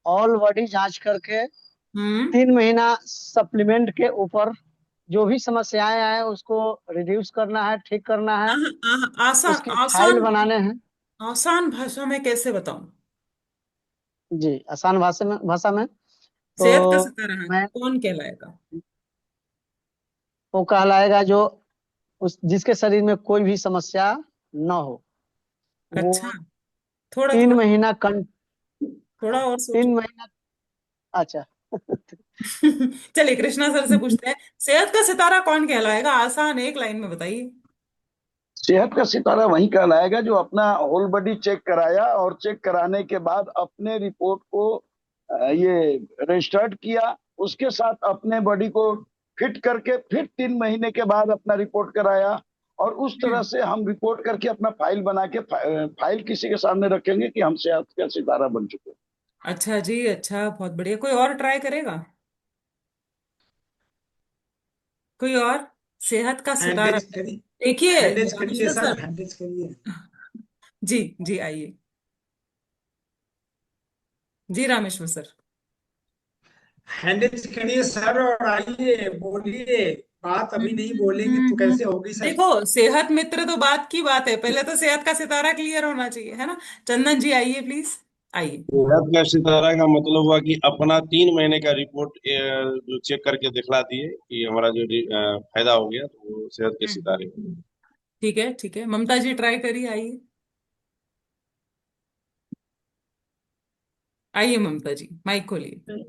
ऑल बॉडी जांच करके हम्म। 3 महीना सप्लीमेंट के ऊपर जो भी समस्याएं आए उसको रिड्यूस करना है, ठीक करना है, आसान उसकी फाइल आसान बनाने हैं। आसान भाषा में कैसे बताऊं? जी, आसान भाषा में सेहत का तो सितारा है मैं कौन कहलाएगा? वो कहलाएगा जो उस जिसके शरीर में कोई भी समस्या न हो, अच्छा, वो थोड़ा तीन थोड़ा महीना कं थोड़ा और सोचो। 3 महीना। अच्छा। चलिए कृष्णा सर से पूछते हैं, सेहत का सितारा कौन कहलाएगा? आसान एक लाइन में बताइए। सेहत का सितारा वही कहलाएगा जो अपना होल बॉडी चेक कराया और चेक कराने के बाद अपने रिपोर्ट को ये रजिस्टर्ड किया, उसके साथ अपने बॉडी को फिट करके फिर 3 महीने के बाद अपना रिपोर्ट कराया, और उस तरह हम्म। से हम रिपोर्ट करके अपना फाइल बना के फाइल किसी के सामने रखेंगे कि हम सेहत का सितारा बन चुके हैं। अच्छा जी, अच्छा, बहुत बढ़िया। कोई और ट्राई करेगा? कोई और? सेहत का सितारा। हैंडेज करिए। देखिए हैंडेज करिए रामेश्वर सर, सर, हैंडेज करिए। जी जी आइए, जी रामेश्वर सर। हैंडेज करिए सर और आइए बोलिए। बात अभी नहीं बोलेंगे तो हम्म। कैसे होगी सर। देखो, सेहत मित्र तो बात की बात है, पहले तो सेहत का सितारा क्लियर होना चाहिए, है ना? चंदन जी आइए प्लीज, आइए। सेहत का सितारा का मतलब हुआ कि अपना 3 महीने का रिपोर्ट जो चेक करके दिखला दिए कि हमारा जो फायदा हो गया, तो वो सेहत के हम्म। सितारे। ठीक है, ठीक है, ममता जी ट्राई करिए, आइए, आइए ममता जी, माइक खोलिए।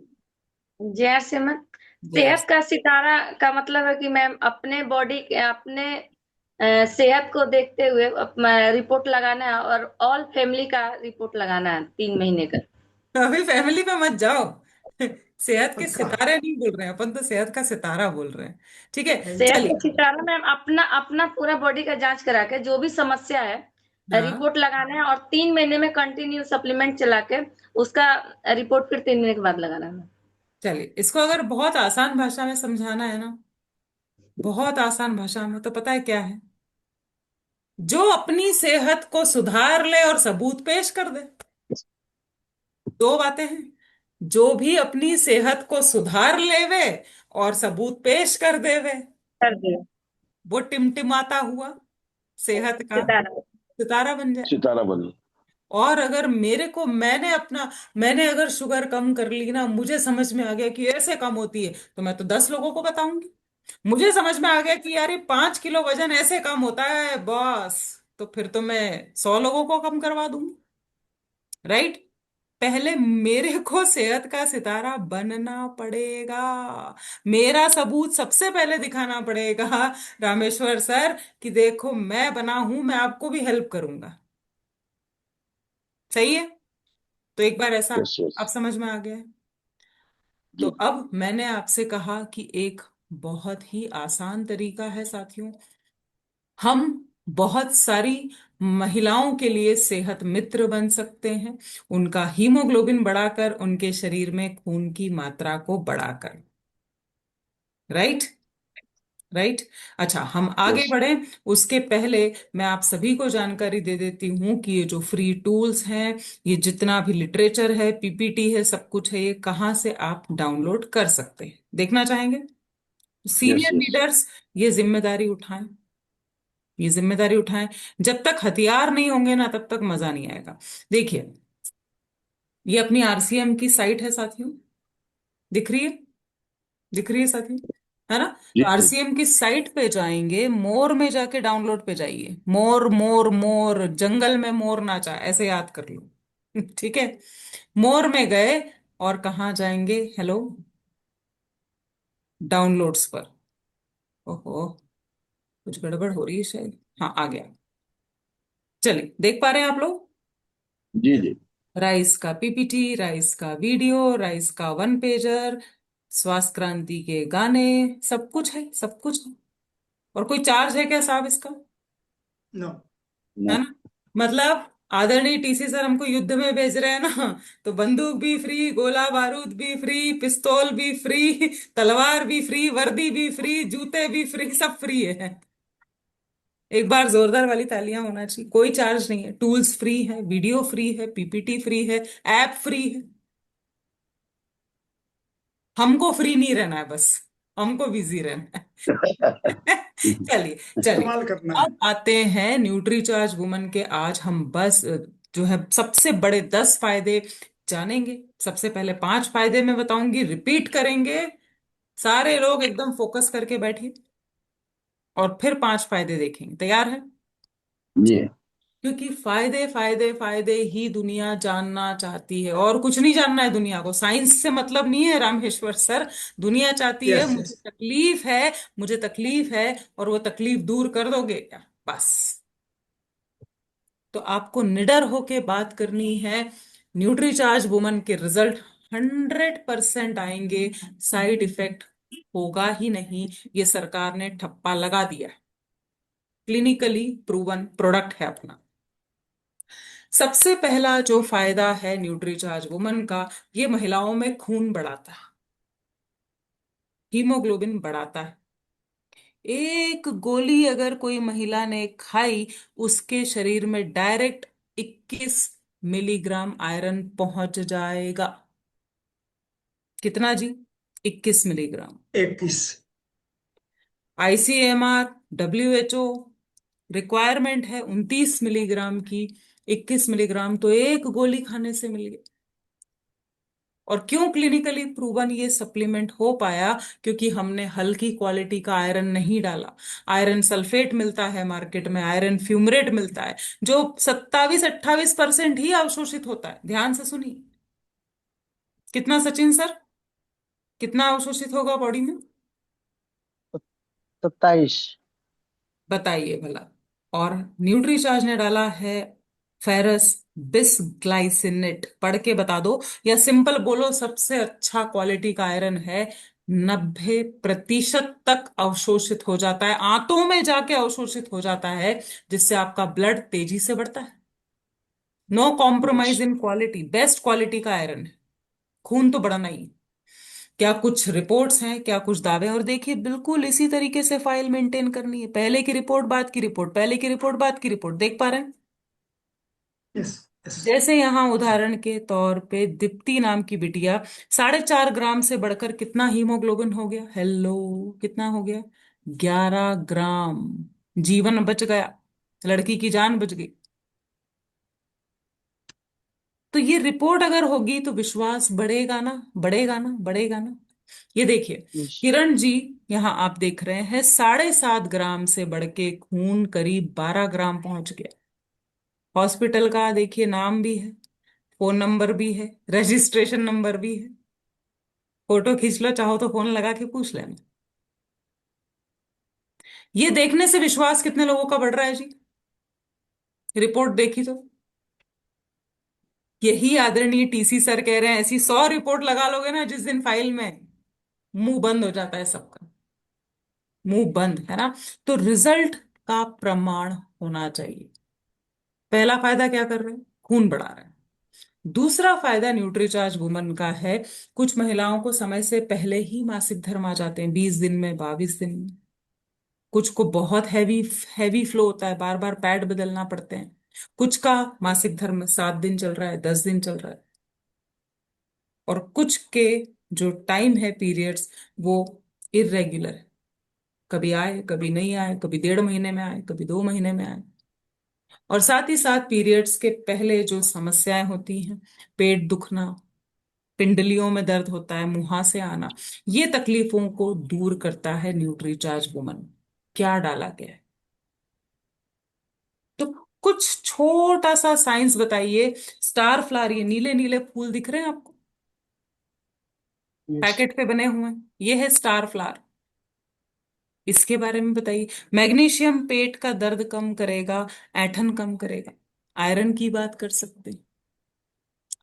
जय सिमन। जय। सेहत का सितारा का मतलब है कि मैं अपने बॉडी के अपने सेहत को देखते हुए रिपोर्ट लगाना है, और ऑल फैमिली का रिपोर्ट लगाना है 3 महीने का। अभी फैमिली पे मत जाओ। सेहत के पक्का। सितारे नहीं बोल रहे हैं अपन, तो सेहत का सितारा बोल रहे हैं। ठीक है, थैंक सेहत यू। का चलिए। सितारा में अपना अपना पूरा बॉडी का जांच करा के जो भी समस्या है हाँ, रिपोर्ट लगाना है, और 3 महीने में कंटिन्यू सप्लीमेंट चला के उसका रिपोर्ट फिर 3 महीने के बाद लगाना है। चलिए, इसको अगर बहुत आसान भाषा में समझाना है ना, बहुत आसान भाषा में, तो पता है क्या है? जो अपनी सेहत को सुधार ले और सबूत पेश कर दे। दो बातें हैं। जो भी अपनी सेहत को सुधार लेवे और सबूत पेश कर देवे, कर दिया वो टिमटिमाता हुआ सेहत का सितारा। सितारा बन जाए। सितारा बनी। और अगर मैंने अगर शुगर कम कर ली ना, मुझे समझ में आ गया कि ऐसे कम होती है, तो मैं तो 10 लोगों को बताऊंगी। मुझे समझ में आ गया कि यार ये 5 किलो वजन ऐसे कम होता है बॉस, तो फिर तो मैं 100 लोगों को कम करवा दूंगी। राइट। पहले मेरे को सेहत का सितारा बनना पड़ेगा। मेरा सबूत सबसे पहले दिखाना पड़ेगा रामेश्वर सर, कि देखो मैं बना हूं, मैं आपको भी हेल्प करूंगा। सही है। तो एक बार ऐसा यस यस। अब समझ में आ गया है। तो जी अब मैंने आपसे कहा कि एक बहुत ही आसान तरीका है साथियों, हम बहुत सारी महिलाओं के लिए सेहत मित्र बन सकते हैं, उनका हीमोग्लोबिन बढ़ाकर, उनके शरीर में खून की मात्रा को बढ़ाकर। राइट। राइट। अच्छा, हम आगे यस। बढ़ें उसके पहले मैं आप सभी को जानकारी दे देती हूँ कि ये जो फ्री टूल्स हैं, ये जितना भी लिटरेचर है, पीपीटी है, सब कुछ है, ये कहाँ से आप डाउनलोड कर सकते हैं, देखना चाहेंगे? Yes senior yes. लीडर्स ये जिम्मेदारी उठाएं, ये जिम्मेदारी उठाएं। जब तक हथियार नहीं होंगे ना, तब तक मजा नहीं आएगा। देखिए, ये अपनी आरसीएम की साइट है साथियों, दिख रही है? दिख रही है साथियों? है ना? जी तो जी। आरसीएम की साइट पे जाएंगे, मोर में जाके डाउनलोड पे जाइए, मोर मोर मोर, जंगल में मोर नाचा, ऐसे याद कर लो। ठीक है। मोर में गए और कहाँ जाएंगे? हेलो, डाउनलोड्स पर। ओहो, कुछ गड़बड़ हो रही है शायद। हाँ, आ गया। चलिए, देख पा रहे हैं आप लोग? जी जी। राइस का पीपीटी, राइस का वीडियो, राइस का वन पेजर, स्वास्थ्य क्रांति के गाने, सब कुछ है, सब कुछ है। और कोई चार्ज है क्या साहब इसका? नो। है नो। ना? मतलब आदरणीय टीसी सर हमको युद्ध में भेज रहे हैं ना, तो बंदूक भी फ्री, गोला बारूद भी फ्री, पिस्तौल भी फ्री, तलवार भी फ्री, वर्दी भी फ्री, जूते भी फ्री, सब फ्री है। एक बार जोरदार वाली तालियां होना चाहिए। कोई चार्ज नहीं है, टूल्स फ्री है, वीडियो फ्री है, पीपीटी फ्री है, ऐप फ्री है। हमको फ्री नहीं रहना है बस, हमको बिजी रहना है। चलिए। चलिए, इस्तेमाल करना है। अब आते हैं न्यूट्री चार्ज वुमन के। आज हम बस जो है सबसे बड़े 10 फायदे जानेंगे। सबसे पहले 5 फायदे मैं बताऊंगी, रिपीट करेंगे, सारे लोग एकदम फोकस करके बैठिए, और फिर 5 फायदे देखेंगे। तैयार है? जी। क्योंकि फायदे फायदे फायदे ही दुनिया जानना चाहती है, और कुछ नहीं जानना है दुनिया को, साइंस से मतलब नहीं है रामेश्वर सर। दुनिया चाहती है यस मुझे यस। तकलीफ है, मुझे तकलीफ है, और वो तकलीफ दूर कर दोगे क्या, बस। तो आपको निडर होके बात करनी है। न्यूट्रीचार्ज वुमन के रिजल्ट 100% आएंगे, साइड इफेक्ट होगा ही नहीं, ये सरकार ने ठप्पा लगा दिया है, क्लिनिकली प्रूवन प्रोडक्ट है अपना। सबसे पहला जो फायदा है न्यूट्रीचार्ज वुमन का, ये महिलाओं में खून बढ़ाता है, हीमोग्लोबिन बढ़ाता है। एक गोली अगर कोई महिला ने खाई, उसके शरीर में डायरेक्ट 21 मिलीग्राम आयरन पहुंच जाएगा। कितना जी? 21 मिलीग्राम। 21। आईसीएमआर, डब्ल्यूएचओ रिक्वायरमेंट है 29 मिलीग्राम की, 21 मिलीग्राम तो एक गोली खाने से मिल गया। और क्यों क्लिनिकली प्रूवन ये सप्लीमेंट हो पाया? क्योंकि हमने हल्की क्वालिटी का आयरन नहीं डाला। आयरन सल्फेट मिलता है मार्केट में, आयरन फ्यूमरेट मिलता है, जो 27-28% ही अवशोषित होता है। ध्यान से सुनिए, कितना सचिन सर, कितना अवशोषित होगा बॉडी में? 27। बताइए भला। और न्यूट्रीचार्ज ने डाला है फेरस बिसग्लाइसिनेट, पढ़ के बता दो, या सिंपल बोलो, सबसे अच्छा क्वालिटी का आयरन है। 90% तक अवशोषित हो जाता है, आंतों में जाके अवशोषित हो जाता है, जिससे आपका ब्लड तेजी से बढ़ता है। No yes. Compromise in quality, best quality का आयरन है। खून तो बढ़ना ही है। क्या कुछ रिपोर्ट्स हैं, क्या कुछ दावे, और देखिए बिल्कुल इसी तरीके से फाइल मेंटेन करनी है, पहले की रिपोर्ट बाद की रिपोर्ट, पहले की रिपोर्ट बाद की रिपोर्ट, देख पा रहे हैं? Yes yes. जैसे यहाँ उदाहरण के तौर पे दीप्ति नाम की बिटिया, 4.5 ग्राम से बढ़कर कितना हीमोग्लोबिन हो गया? हेलो, कितना हो गया? 11 ग्राम। जीवन बच गया, लड़की की जान बच गई। तो ये रिपोर्ट अगर होगी तो विश्वास बढ़ेगा ना, बढ़ेगा ना, बढ़ेगा ना। ये देखिए, यस। किरण जी, यहाँ आप देख रहे हैं 7.5 ग्राम से बढ़ के खून करीब 12 ग्राम पहुंच गया। हॉस्पिटल का देखिए नाम भी है, फोन नंबर भी है, रजिस्ट्रेशन नंबर भी है। फोटो खींच लो, चाहो तो फोन लगा के पूछ लेना। ये देखने से विश्वास कितने लोगों का बढ़ रहा है जी? रिपोर्ट देखी तो यही आदरणीय टीसी सर कह रहे हैं, ऐसी 100 रिपोर्ट लगा लोगे ना जिस दिन फाइल में, मुंह बंद हो जाता है सबका, मुंह बंद, है ना। तो रिजल्ट का प्रमाण होना चाहिए। पहला फायदा क्या कर रहे हैं? खून बढ़ा रहे हैं। दूसरा फायदा न्यूट्रीचार्ज वुमन का है, कुछ महिलाओं को समय से पहले ही मासिक धर्म आ जाते हैं, 20 दिन में, 22 दिन में। कुछ को बहुत हैवी हैवी फ्लो होता है, बार बार पैड बदलना पड़ते हैं। कुछ का मासिक धर्म 7 दिन चल रहा है, 10 दिन चल रहा है। और कुछ के जो टाइम है पीरियड्स, वो इरेग्युलर है, कभी आए कभी नहीं आए, कभी 1.5 महीने में आए, कभी 2 महीने में आए। और साथ ही साथ पीरियड्स के पहले जो समस्याएं होती हैं, पेट दुखना, पिंडलियों में दर्द होता है, मुहासे आना, ये तकलीफों को दूर करता है न्यूट्रीचार्ज वुमन। क्या डाला गया है? तो कुछ छोटा सा साइंस बताइए। स्टार फ्लावर, ये नीले नीले फूल दिख रहे हैं आपको, यस। पैकेट पे बने हुए हैं, ये है स्टार फ्लावर। इसके बारे में बताइए। मैग्नीशियम पेट का दर्द कम करेगा, ऐंठन कम करेगा। आयरन की बात कर सकते हैं।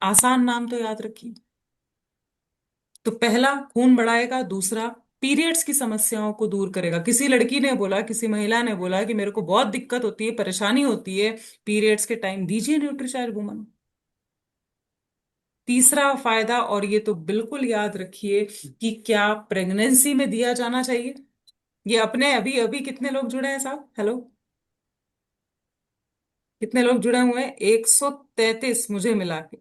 आसान नाम तो याद रखिए। तो पहला खून बढ़ाएगा, दूसरा पीरियड्स की समस्याओं को दूर करेगा। किसी लड़की ने बोला, किसी महिला ने बोला कि मेरे को बहुत दिक्कत होती है, परेशानी होती है पीरियड्स के टाइम, दीजिए न्यूट्रीचार्ज वुमन। तीसरा फायदा, और ये तो बिल्कुल याद रखिए कि क्या प्रेगनेंसी में दिया जाना चाहिए। ये अपने अभी अभी कितने लोग जुड़े हैं साहब? हेलो, कितने लोग जुड़े हुए हैं? 133 मुझे मिला के।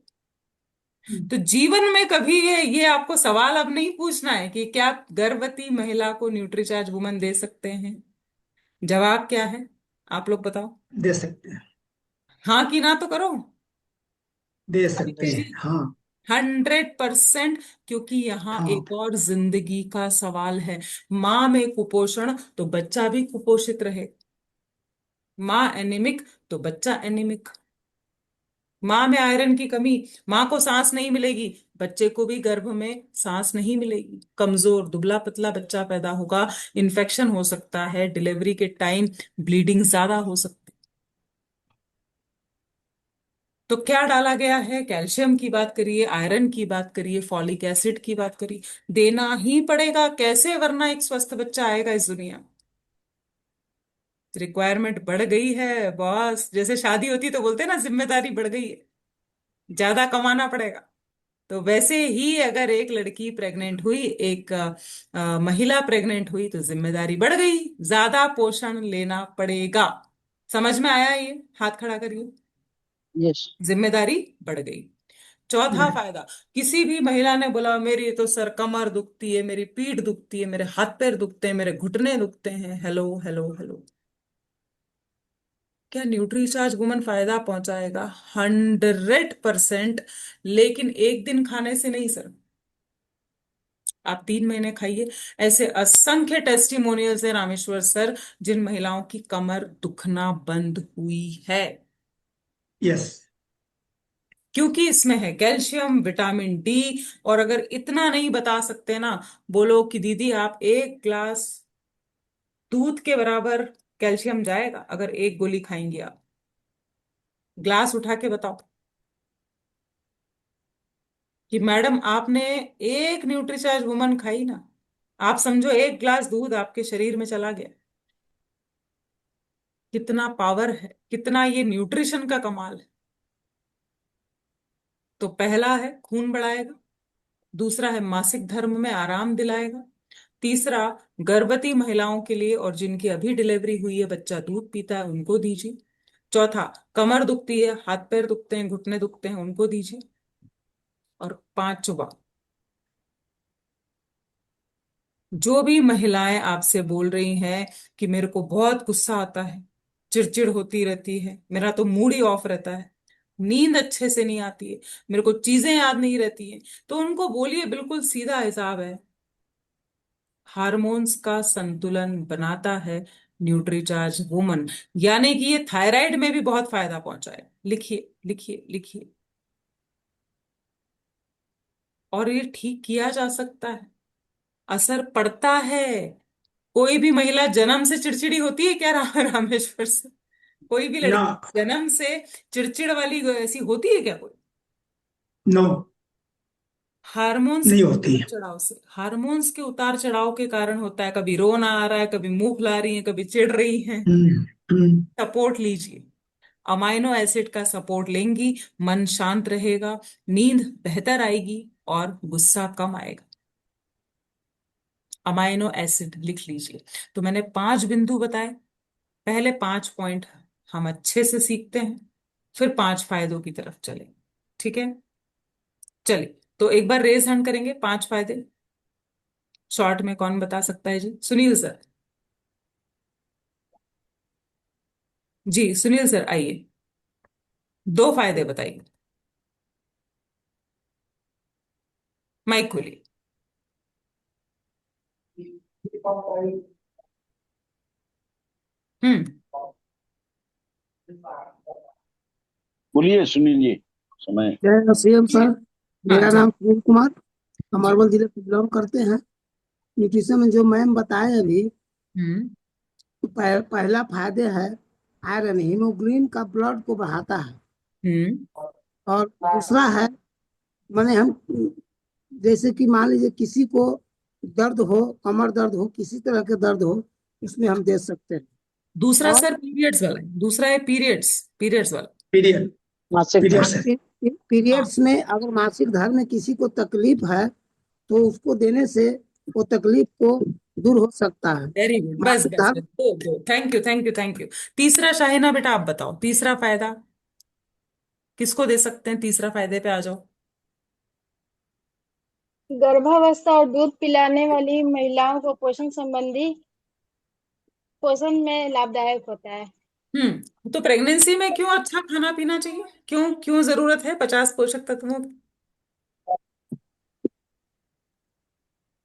तो जीवन में कभी ये आपको सवाल अब नहीं पूछना है कि क्या गर्भवती महिला को न्यूट्रीचार्ज वुमन दे सकते हैं। जवाब क्या है? आप लोग बताओ। दे सकते हैं, हाँ कि ना तो करो। दे सकते हैं, हाँ। 100%। क्योंकि यहाँ हाँ, एक और जिंदगी का सवाल है। माँ में कुपोषण तो बच्चा भी कुपोषित रहे, माँ एनीमिक तो बच्चा एनीमिक। माँ में आयरन की कमी, माँ को सांस नहीं मिलेगी, बच्चे को भी गर्भ में सांस नहीं मिलेगी, कमजोर दुबला पतला बच्चा पैदा होगा, इन्फेक्शन हो सकता है, डिलीवरी के टाइम ब्लीडिंग ज्यादा हो सकती है। तो क्या डाला गया है? कैल्शियम की बात करिए, आयरन की बात करिए, फॉलिक एसिड की बात करिए, देना ही पड़ेगा। कैसे? वरना एक स्वस्थ बच्चा आएगा इस दुनिया में। रिक्वायरमेंट बढ़ गई है बॉस, जैसे शादी होती तो बोलते हैं ना, जिम्मेदारी बढ़ गई है, ज्यादा कमाना पड़ेगा। तो वैसे ही अगर एक लड़की प्रेग्नेंट हुई, एक महिला प्रेग्नेंट हुई, तो जिम्मेदारी बढ़ गई, ज्यादा पोषण लेना पड़ेगा। समझ में आया? ये हाथ खड़ा करिए। यस। जिम्मेदारी बढ़ गई। चौथा बड़े फायदा, किसी भी महिला ने बोला मेरी तो सर कमर दुखती है, मेरी पीठ दुखती है, मेरे हाथ पैर दुखते हैं, मेरे घुटने दुखते हैं, हेलो हेलो हेलो, क्या न्यूट्रीचार्ज वुमन फायदा पहुंचाएगा? 100%। लेकिन एक दिन खाने से नहीं सर, आप 3 महीने खाइए। ऐसे असंख्य टेस्टिमोनियल्स है रामेश्वर सर, जिन महिलाओं की कमर दुखना बंद हुई है, यस। क्योंकि इसमें है कैल्शियम, विटामिन डी। और अगर इतना नहीं बता सकते ना, बोलो कि दीदी आप 1 ग्लास दूध के बराबर कैल्शियम जाएगा अगर एक गोली खाएंगे आप, ग्लास उठा के बताओ कि मैडम आपने एक न्यूट्रीचार्ज वुमन खाई ना, आप समझो 1 ग्लास दूध आपके शरीर में चला गया। कितना पावर है, कितना ये न्यूट्रिशन का कमाल है। तो पहला है खून बढ़ाएगा, दूसरा है मासिक धर्म में आराम दिलाएगा, तीसरा गर्भवती महिलाओं के लिए और जिनकी अभी डिलीवरी हुई है, बच्चा दूध पीता है, उनको दीजिए। चौथा, कमर दुखती है, हाथ पैर दुखते हैं, घुटने दुखते हैं, उनको दीजिए। और पांचवा, जो भी महिलाएं आपसे बोल रही हैं कि मेरे को बहुत गुस्सा आता है, चिड़चिड़ होती रहती है, मेरा तो मूड ही ऑफ रहता है, नींद अच्छे से नहीं आती है, मेरे को चीजें याद नहीं रहती हैं, तो उनको बोलिए, बिल्कुल सीधा हिसाब है, हार्मोन्स का संतुलन बनाता है न्यूट्रीचार्ज वुमन, यानी कि ये थायराइड में भी बहुत फायदा पहुंचाए। लिखिए लिखिए लिखिए। और ये ठीक किया जा सकता है, असर पड़ता है। कोई भी महिला जन्म से चिड़चिड़ी होती है क्या रामेश्वर से? कोई भी ना, लड़की जन्म से चिड़चिड़ वाली ऐसी होती है क्या कोई? नो, हार्मोन्स नहीं के होती उतार है। चढ़ाव से, हार्मोन्स के उतार चढ़ाव के कारण होता है। कभी रोना आ रहा है, कभी मुंह फुला रही है, कभी चिढ़ रही है। हम्म, हम्म, सपोर्ट लीजिए, अमाइनो एसिड का सपोर्ट लेंगी, मन शांत रहेगा, नींद बेहतर आएगी और गुस्सा कम आएगा। अमाइनो एसिड लिख लीजिए। तो मैंने 5 बिंदु बताए, पहले 5 पॉइंट हम अच्छे से सीखते हैं, फिर 5 फायदों की तरफ चले। ठीक है, चलिए। तो एक बार रेज हैंड करेंगे, 5 फायदे शॉर्ट में कौन बता सकता है? जी सुनील सर। जी सुनील सर आइए, 2 फायदे बताइए, माइक खोलिए। हम्म। बोलिए सुनील जी, समय। जय सीएम सर। हाँ मेरा जी। नाम सुनील कुमार, हम जी। अरवल जिले से बिलोंग करते हैं। न्यूट्रिशन में जो मैम बताए अभी, हम्म। पहला फायदे है आयरन, हीमोग्लोबिन का ब्लड को बढ़ाता है। हम्म। और दूसरा है, माने हम जैसे कि मान लीजिए किसी को दर्द हो, कमर दर्द हो, किसी तरह के दर्द हो, इसमें हम दे सकते हैं। दूसरा और सर पीरियड्स वाला है, दूसरा है पीरियड्स, पीरियड्स वाला। पीरियड, मासिक पीरियड धर्म, से। हाँ। पीरियड्स में अगर मासिक धर्म में किसी को तकलीफ है, तो उसको देने से वो तकलीफ को दूर हो सकता है। वेरी गुड, बस मासिक बस बस, धर्म दो दो, thank you thank you thank you. तीसरा शाहिना बेटा आप बताओ, तीसरा फायदा किसको दे सकते हैं? तीसरा फायदे पे आ जाओ। गर्भावस्था और दूध पिलाने वाली महिलाओं को पोषण संबंधी पोषण में लाभदायक होता है। तो प्रेगनेंसी में क्यों अच्छा खाना पीना चाहिए? क्यों क्यों जरूरत है 50 पोषक तत्वों की?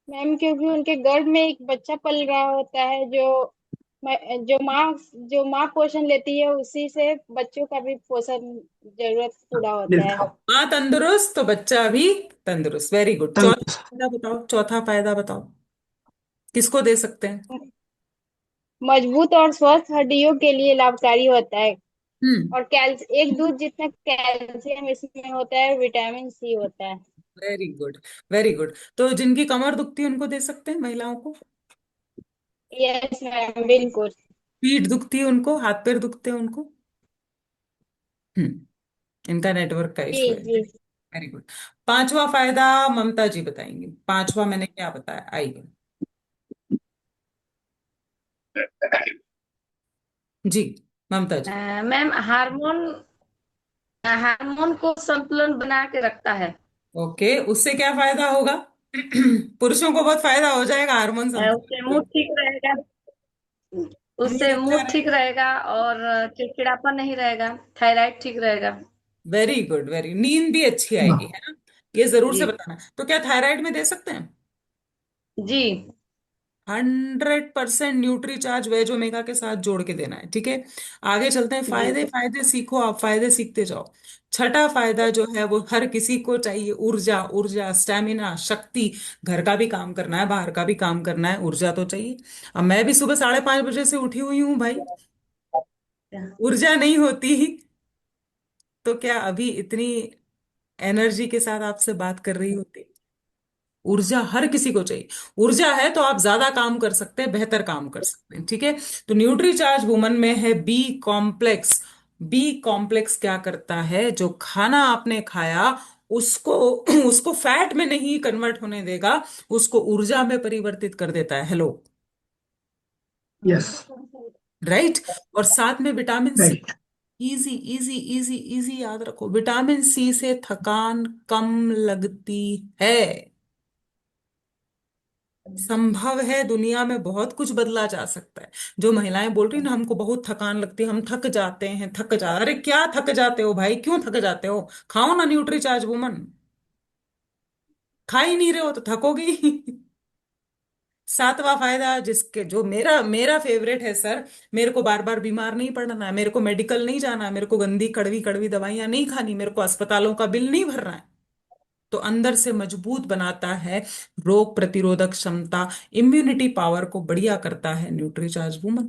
मैम, क्योंकि उनके गर्भ में एक बच्चा पल रहा होता है, जो माँ पोषण लेती है, उसी से बच्चों का भी पोषण जरूरत पूरा होता मिल्क, है। माँ तंदुरुस्त तो बच्चा भी तंदुरुस्त। Very good. चौथा तंदुरुस्त। फायदा बताओ, चौथा फायदा बताओ, किसको दे सकते हैं? मजबूत और स्वस्थ हड्डियों के लिए लाभकारी होता है। हम्म। और एक दूध जितना कैल्शियम इसमें होता है, विटामिन सी होता है। Very good, very good. तो जिनकी कमर दुखती है उनको दे सकते हैं, महिलाओं को? यस मैम, बिल्कुल। पीठ दुखती है उनको, हाथ पैर दुखते हैं उनको? इनका नेटवर्क का जी इशू है। जी। Very good. 5वां फायदा ममता जी बताएंगे। 5वां मैंने क्या बताया, आइए। जी ममता जी। मैम, हार्मोन हार्मोन को संतुलन बना के रखता है। ओके, उससे क्या फायदा होगा? पुरुषों को बहुत फायदा हो जाएगा हार्मोन उससे संतुलन मूड से। ठीक रहेगा। मूड उससे अच्छा मूड ठीक रहेगा। रहेगा और चिड़चिड़ापन नहीं रहेगा। थायराइड ठीक रहेगा। वेरी गुड, वेरी, नींद भी अच्छी आएगी, है ना? ये जरूर से जी बताना। तो क्या थायराइड में दे सकते हैं? जी 100% न्यूट्री चार्ज वेज ओमेगा के साथ जोड़ के देना है। ठीक है, आगे चलते हैं। जी। फायदे फायदे सीखो, आप फायदे सीखते जाओ। छठा फायदा जो है वो हर किसी को चाहिए, ऊर्जा, ऊर्जा, स्टेमिना, शक्ति। घर का भी काम करना है, बाहर का भी काम करना है, ऊर्जा तो चाहिए। अब मैं भी सुबह 5:30 बजे से उठी हुई हूँ भाई, ऊर्जा नहीं होती तो क्या अभी इतनी एनर्जी के साथ आपसे बात कर रही होती? ऊर्जा हर किसी को चाहिए। ऊर्जा है तो आप ज्यादा काम कर सकते हैं, बेहतर काम कर सकते हैं। ठीक है, तो न्यूट्री चार्ज वुमन में है बी कॉम्प्लेक्स। बी कॉम्प्लेक्स क्या करता है? जो खाना आपने खाया उसको उसको फैट में नहीं कन्वर्ट होने देगा, उसको ऊर्जा में परिवर्तित कर देता है। Hello, yes, right. और साथ में vitamin C. Right. Easy easy easy easy याद रखो, विटामिन सी से थकान कम लगती है। संभव है, दुनिया में बहुत कुछ बदला जा सकता है। जो महिलाएं बोल रही ना हमको बहुत थकान लगती है, हम थक जाते हैं, अरे क्या थक जाते हो भाई, क्यों थक जाते हो? खाओ ना न्यूट्री चार्ज वुमन। खा ही नहीं रहे हो तो थकोगे ही। सातवां फायदा, जिसके जो मेरा मेरा फेवरेट है सर, मेरे को बार बार बीमार नहीं पड़ना है, मेरे को मेडिकल नहीं जाना है, मेरे को गंदी कड़वी कड़वी दवाइयां नहीं खानी, मेरे को अस्पतालों का बिल नहीं भरना है। तो अंदर से मजबूत बनाता है, रोग प्रतिरोधक क्षमता, इम्यूनिटी पावर को बढ़िया करता है न्यूट्रीचार्ज वुमन।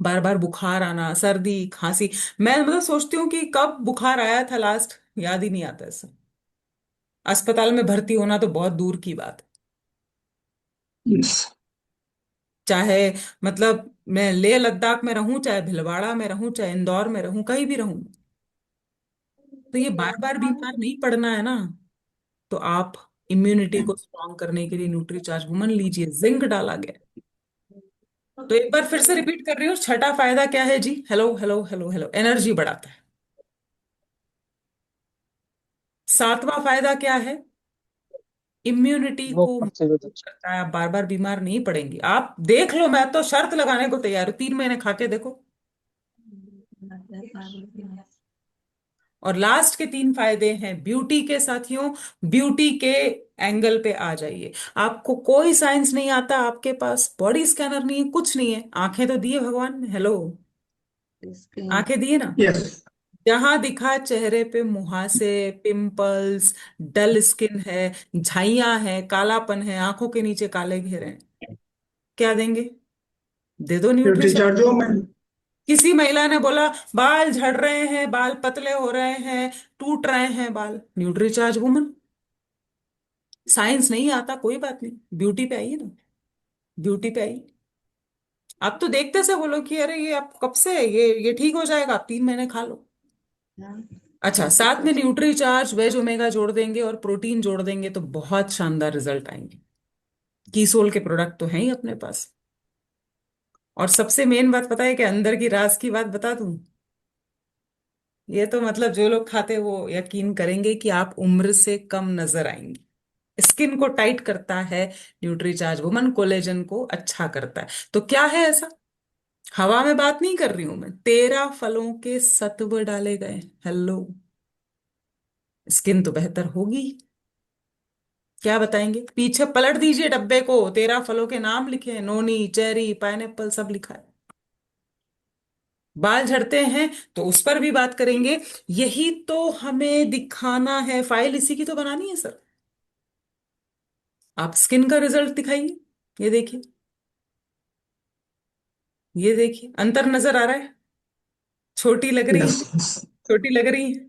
बार बार बुखार आना, सर्दी खांसी, मैं मतलब सोचती हूँ कि कब बुखार आया था लास्ट, याद ही नहीं आता ऐसा। अस्पताल में भर्ती होना तो बहुत दूर की बात है। यस। चाहे मतलब मैं लेह लद्दाख में रहूं, चाहे भिलवाड़ा में रहूं, चाहे इंदौर में रहूं, कहीं भी रहूं, तो ये बार बार बीमार नहीं पड़ना है ना। तो आप इम्यूनिटी को स्ट्रांग करने के लिए न्यूट्रीचार्ज वुमन लीजिए, जिंक डाला गया है। तो एक बार फिर से रिपीट कर रही हूँ, छठा फायदा क्या है जी? Hello hello hello hello, energy बढ़ाता है। सातवां फायदा क्या है? इम्यूनिटी रोग को प्रतिरोधक मजबूत करता है, आप बार बार बीमार नहीं पड़ेंगे। आप देख लो, मैं तो शर्त लगाने को तैयार हूँ, 3 महीने खा के देखो। और लास्ट के 3 फायदे हैं ब्यूटी के साथियों। ब्यूटी के एंगल पे आ जाइए। आपको कोई साइंस नहीं आता, आपके पास बॉडी स्कैनर नहीं है, कुछ नहीं है, आंखें तो दिए भगवान ने, हेलो, आंखें दिए ना। यस। जहां दिखा चेहरे पे मुहासे, पिंपल्स, डल स्किन है, झाइयां है, कालापन है, आंखों के नीचे काले घेरे हैं, क्या देंगे? दे दो न्यूट्री न्यूट्रिशन। चार्ज मैं। किसी महिला ने बोला बाल झड़ रहे हैं, बाल पतले हो रहे हैं, टूट रहे हैं बाल, न्यूट्रीचार्ज वुमन। साइंस नहीं आता कोई बात नहीं, ब्यूटी पे आइए ना, ब्यूटी पे आइए। आप तो देखते से बोलो कि अरे ये आप कब से, ये ठीक हो जाएगा, आप 3 महीने खा लो। अच्छा, साथ में न्यूट्रीचार्ज वेज ओमेगा जोड़ देंगे और प्रोटीन जोड़ देंगे तो बहुत शानदार रिजल्ट आएंगे। कीसोल के प्रोडक्ट तो हैं ही अपने पास। और सबसे मेन बात पता है कि अंदर की राज की बात बता दूं, ये तो मतलब जो लोग खाते वो यकीन करेंगे कि आप उम्र से कम नजर आएंगे। स्किन को टाइट करता है न्यूट्रीचार्ज वुमन, कोलेजन को अच्छा करता है। तो क्या है ऐसा? हवा में बात नहीं कर रही हूं मैं, 13 फलों के सत्व डाले गए। हेलो, स्किन तो बेहतर होगी। क्या बताएंगे? पीछे पलट दीजिए डब्बे को, 13 फलों के नाम लिखे हैं, नोनी, चेरी, पाइनएप्पल, सब लिखा है। बाल झड़ते हैं तो उस पर भी बात करेंगे। यही तो हमें दिखाना है, फाइल इसी की तो बनानी है सर। आप स्किन का रिजल्ट दिखाइए, ये देखिए, ये देखिए, अंतर नजर आ रहा है? छोटी लग रही यस। है, छोटी लग रही है।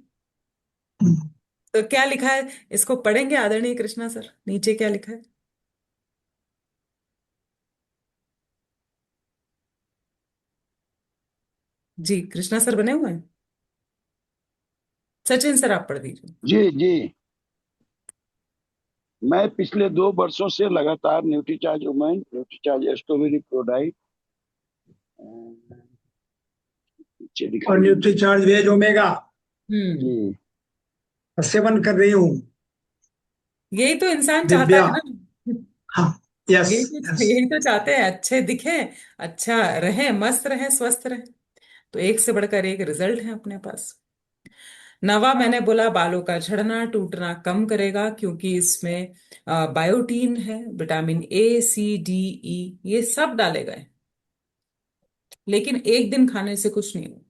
तो क्या लिखा है, इसको पढ़ेंगे आदरणीय कृष्णा सर, नीचे क्या लिखा है? जी कृष्णा सर बने हुए हैं, सचिन सर आप पढ़ दीजिए। जी जी, मैं पिछले 2 वर्षों से लगातार Nutricharge women, Nutricharge strawberry ProDiet नीचे और दिखाई न्यूट्री चार्ज वेज ओमेगा हम्म, जी। का सेवन कर रही हूँ यही तो इंसान चाहता दिव्या। है ना। हाँ। यस। यस। यही तो चाहते हैं, अच्छे दिखें, अच्छा रहें, मस्त रहें, स्वस्थ रहें। तो एक से बढ़कर एक रिजल्ट है अपने पास। नवा मैंने बोला बालों का झड़ना टूटना कम करेगा, क्योंकि इसमें बायोटीन है, vitamin A C D E, ये सब डाले गए। लेकिन एक दिन खाने से कुछ नहीं होगा।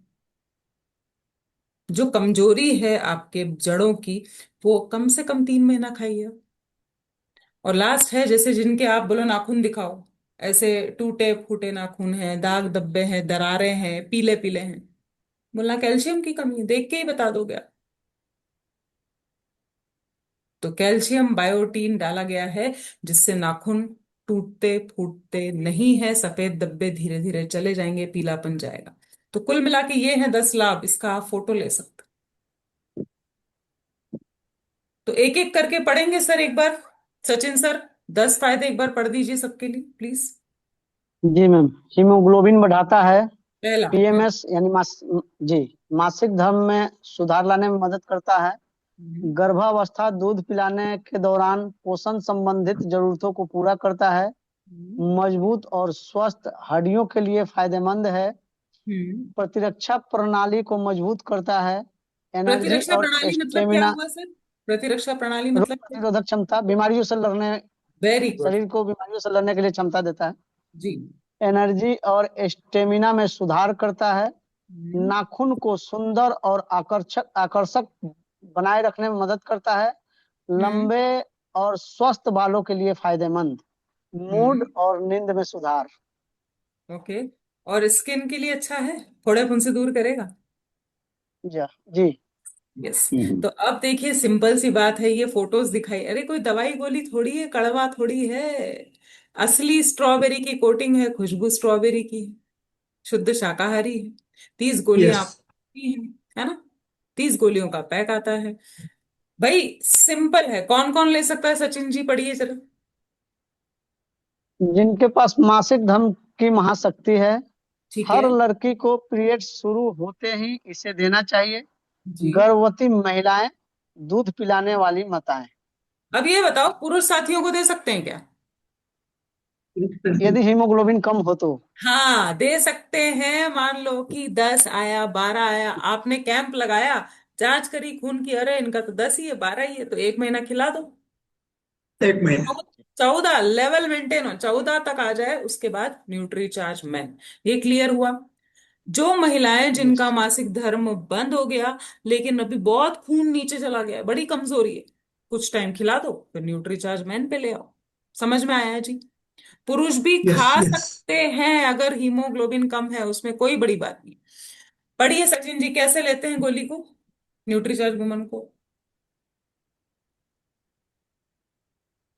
जो कमजोरी है आपके जड़ों की, वो कम से कम 3 महीना खाइए। और लास्ट है, जैसे जिनके आप बोलो नाखून दिखाओ, ऐसे टूटे फूटे नाखून हैं, दाग धब्बे हैं, दरारें हैं, पीले पीले हैं, बोलना कैल्शियम की कमी है, देख के ही बता दोगे आप। तो कैल्शियम बायोटीन डाला गया है, जिससे नाखून टूटते फूटते नहीं है, सफेद धब्बे धीरे धीरे चले जाएंगे, पीलापन जाएगा। तो कुल मिला के ये है 10 लाभ, इसका आप फोटो ले सकते हैं। तो एक एक करके पढ़ेंगे सर एक बार। सचिन सर 10 फायदे एक बार पढ़ दीजिए सबके लिए प्लीज। जी मैम, हीमोग्लोबिन बढ़ाता है, पहला, पीएमएस यानी जी, मासिक धर्म में सुधार लाने में मदद करता है, गर्भावस्था दूध पिलाने के दौरान पोषण संबंधित जरूरतों को पूरा करता है। मजबूत और स्वस्थ हड्डियों के लिए फायदेमंद है। प्रतिरक्षा प्रणाली को मजबूत करता है। एनर्जी प्रतिरक्षा और प्रणाली मतलब क्या स्टेमिना, हुआ सर? प्रतिरक्षा प्रणाली रोग मतलब क्या? प्रतिरोधक क्षमता, बीमारियों से लड़ने, वेरी गुड। शरीर को बीमारियों से लड़ने के लिए क्षमता देता है। जी। एनर्जी और स्टेमिना में सुधार करता है। नाखून को सुंदर और आकर्षक आकर्षक बनाए रखने में मदद करता है। लंबे और स्वस्थ बालों के लिए फायदेमंद। मूड और नींद में सुधार। ओके। और स्किन के लिए अच्छा है, फोड़े फुंसी दूर करेगा। जी। यस। तो अब देखिए, सिंपल सी बात है, ये फोटोज दिखाई, अरे कोई दवाई गोली थोड़ी है, कड़वा थोड़ी है। असली स्ट्रॉबेरी की कोटिंग है, खुशबू स्ट्रॉबेरी की है, शुद्ध शाकाहारी है। 30 गोलियां यस। आप है ना? 30 गोलियों का पैक आता है भाई। सिंपल है, कौन कौन ले सकता है सचिन जी, पढ़िए जरा। जिनके पास मासिक धर्म की महाशक्ति है। ठीक हर है लड़की को पीरियड शुरू होते ही इसे देना चाहिए। जी। गर्भवती महिलाएं, दूध पिलाने वाली माताएं। अब ये बताओ, पुरुष साथियों को दे सकते हैं क्या? यदि हीमोग्लोबिन कम हो तो। हाँ, दे सकते हैं। मान लो कि 10 आया, 12 आया, आपने कैंप लगाया, जांच करी खून की, अरे इनका तो 10 ही है, 12 ही है, तो 1 महीना खिला दो। 1 महीना। 14 लेवल मेंटेन हो, 14 तक आ जाए, उसके बाद न्यूट्री चार्ज मैन। ये क्लियर हुआ। जो महिलाएं जिनका मासिक धर्म बंद हो गया, लेकिन अभी बहुत खून नीचे चला गया है, बड़ी कमजोरी है, कुछ टाइम खिला दो, फिर न्यूट्री चार्ज मैन पे ले आओ। समझ में आया जी? पुरुष भी यस, खा यस। सकते हैं अगर हीमोग्लोबिन कम है, उसमें कोई बड़ी बात नहीं। पढ़िए सचिन जी, कैसे लेते हैं गोली को, न्यूट्री चार्ज वुमन को?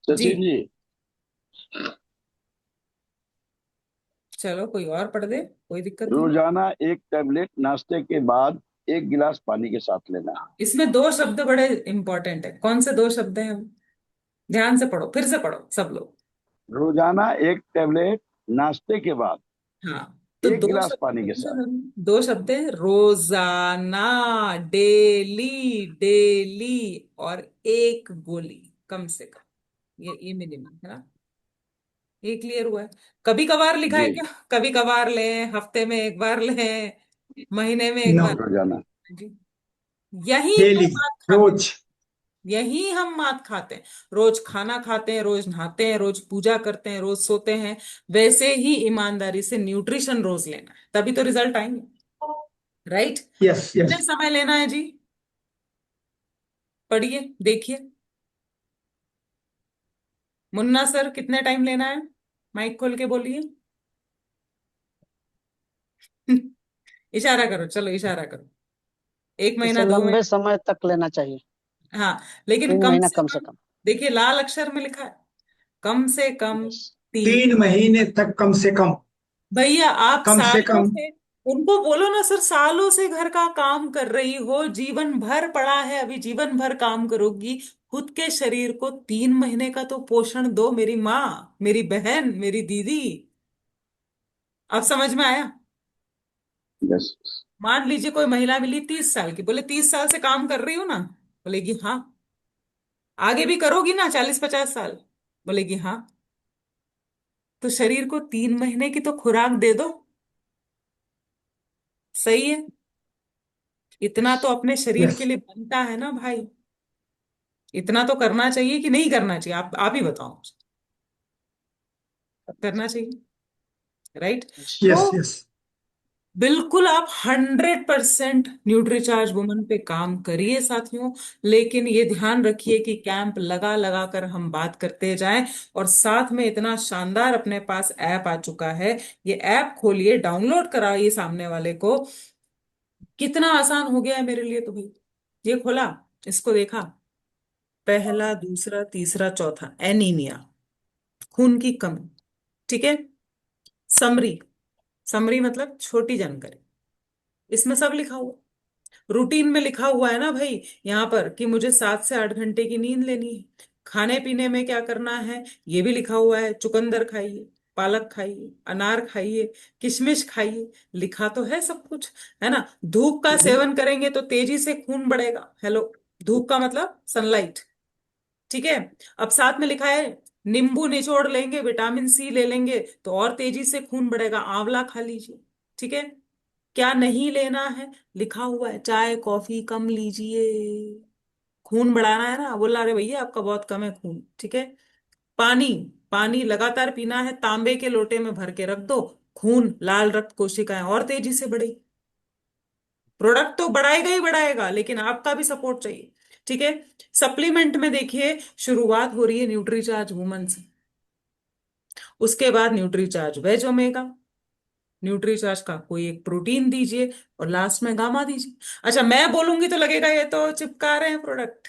जी। सचिन जी, चलो कोई और पढ़ दे, कोई दिक्कत नहीं। रोजाना एक टैबलेट नाश्ते के बाद 1 गिलास पानी के साथ लेना। इसमें 2 शब्द बड़े इंपॉर्टेंट है, कौन से 2 शब्द हैं? ध्यान से पढ़ो, फिर से पढ़ो सब लोग। रोजाना एक टैबलेट नाश्ते के बाद हाँ, तो एक दो गिलास शब्द पानी के कौन से साथ। हैं? 2 शब्द है, रोजाना, डेली, डेली, और एक गोली कम से कम, ये मिनिमम है ना? ये क्लियर हुआ है? कभी कभार लिखा है जी। क्या? कभी कभार लें, हफ्ते में एक बार लें, महीने में एक नो। बार? रोजाना। जी। यही हम डेली। मात खाते हैं, रोज। यही हम मात खाते हैं। रोज खाना खाते हैं, रोज नहाते हैं, रोज पूजा करते हैं, रोज सोते हैं। वैसे ही ईमानदारी से न्यूट्रिशन रोज लेना है, तभी तो रिजल्ट आएंगे। राइट? Yes, yes. कितने समय लेना है जी? पढ़िए, देखिए। मुन्ना सर, कितने टाइम लेना है? माइक खोल के बोलिए। इशारा करो, चलो इशारा करो। एक इसे महीना, दो लंबे महीना समय तक लेना चाहिए। हाँ, लेकिन तीन कम महीना से कम से कम। कम। देखिए, लाल अक्षर में लिखा है, कम से कम यस। 3 महीने तक कम से कम। भैया आप कम से सालों कम। से उनको बोलो ना सर, सालों से घर का काम कर रही हो, जीवन भर पड़ा है, अभी जीवन भर काम करोगी, खुद के शरीर को 3 महीने का तो पोषण दो, मेरी माँ, मेरी बहन, मेरी दीदी। अब समझ में आया? यस। मान लीजिए कोई महिला मिली 30 साल की, बोले 30 साल से काम कर रही हूं ना, बोलेगी हाँ। आगे भी करोगी ना 40-50 साल? बोलेगी हाँ। तो शरीर को 3 महीने की तो खुराक दे दो। सही है? इतना तो अपने शरीर यस। के लिए बनता है ना भाई। इतना तो करना चाहिए कि नहीं करना चाहिए? आप ही बताओ मुझे। करना चाहिए, राइट? तो यस, यस। बिल्कुल आप 100% न्यूट्रीचार्ज वुमन पे काम करिए साथियों। लेकिन ये ध्यान रखिए कि कैंप लगा लगा कर हम बात करते जाएं, और साथ में इतना शानदार अपने पास ऐप आ चुका है। ये ऐप खोलिए, डाउनलोड कराइए सामने वाले को। कितना आसान हो गया है मेरे लिए तो भाई। ये खोला, इसको देखा, पहला, दूसरा, तीसरा, चौथा, एनीमिया, खून की कमी। ठीक है? समरी, समरी मतलब छोटी जानकारी, इसमें सब लिखा हुआ। रूटीन में लिखा हुआ है ना भाई, यहाँ पर कि मुझे 7 से 8 घंटे की नींद लेनी है। खाने पीने में क्या करना है, ये भी लिखा हुआ है। चुकंदर खाइए, पालक खाइए, अनार खाइए, किशमिश खाइए, लिखा तो है सब कुछ, है ना? धूप का सेवन करेंगे तो तेजी से खून बढ़ेगा। हेलो, धूप का मतलब सनलाइट। ठीक है। अब साथ में लिखा है नींबू निचोड़ लेंगे, विटामिन सी ले लेंगे तो और तेजी से खून बढ़ेगा, आंवला खा लीजिए। ठीक है। क्या नहीं लेना है, लिखा हुआ है चाय कॉफी कम लीजिए, खून बढ़ाना है ना, बोला अरे भैया आपका बहुत कम है खून। ठीक है। पानी, पानी लगातार पीना है, तांबे के लोटे में भर के रख दो, खून लाल रक्त कोशिकाएं और तेजी से बढ़ेगी। प्रोडक्ट तो बढ़ाएगा ही बढ़ाएगा, लेकिन आपका भी सपोर्ट चाहिए। ठीक है। सप्लीमेंट में देखिए शुरुआत हो रही है न्यूट्रीचार्ज वुमन से, उसके बाद न्यूट्रीचार्ज वेज ओमेगा, न्यूट्रीचार्ज का कोई एक प्रोटीन दीजिए, और लास्ट में गामा दीजिए। अच्छा मैं बोलूंगी तो लगेगा ये तो चिपका रहे हैं प्रोडक्ट,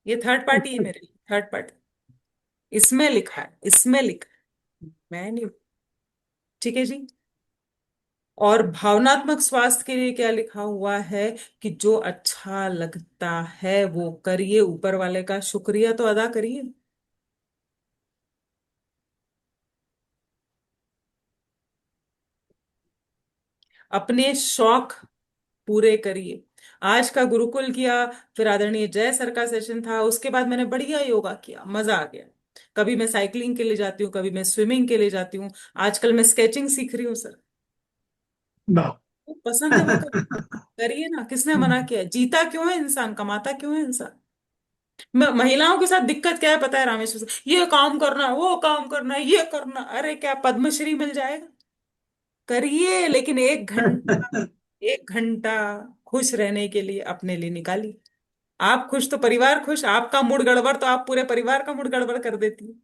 ये थर्ड पार्टी है मेरे लिए, थर्ड पार्टी। इसमें लिखा है, इसमें लिखा है, मैं नहीं। ठीक है जी। और भावनात्मक स्वास्थ्य के लिए क्या लिखा हुआ है कि जो अच्छा लगता है वो करिए, ऊपर वाले का शुक्रिया तो अदा करिए। अपने शौक पूरे करिए। आज का गुरुकुल किया, फिर आदरणीय जय सर का सेशन था, उसके बाद मैंने बढ़िया योगा किया, मजा आ गया। कभी मैं साइकिलिंग के लिए जाती हूँ, कभी मैं स्विमिंग के लिए जाती हूँ, आजकल मैं स्केचिंग सीख रही हूँ सर। वाह। वो पसंद है वो तो करिए ना, किसने मना किया है? जीता क्यों है इंसान, कमाता क्यों है इंसान? महिलाओं के साथ दिक्कत क्या है पता है रामेश्वर सर? ये काम करना है, वो काम करना है, ये करना, अरे क्या पद्मश्री मिल जाएगा? करिए, लेकिन 1 घंटा, 1 घंटा खुश रहने के लिए अपने लिए निकालिए। आप खुश तो परिवार खुश, आपका मूड गड़बड़ तो आप पूरे परिवार का मूड गड़बड़ कर देती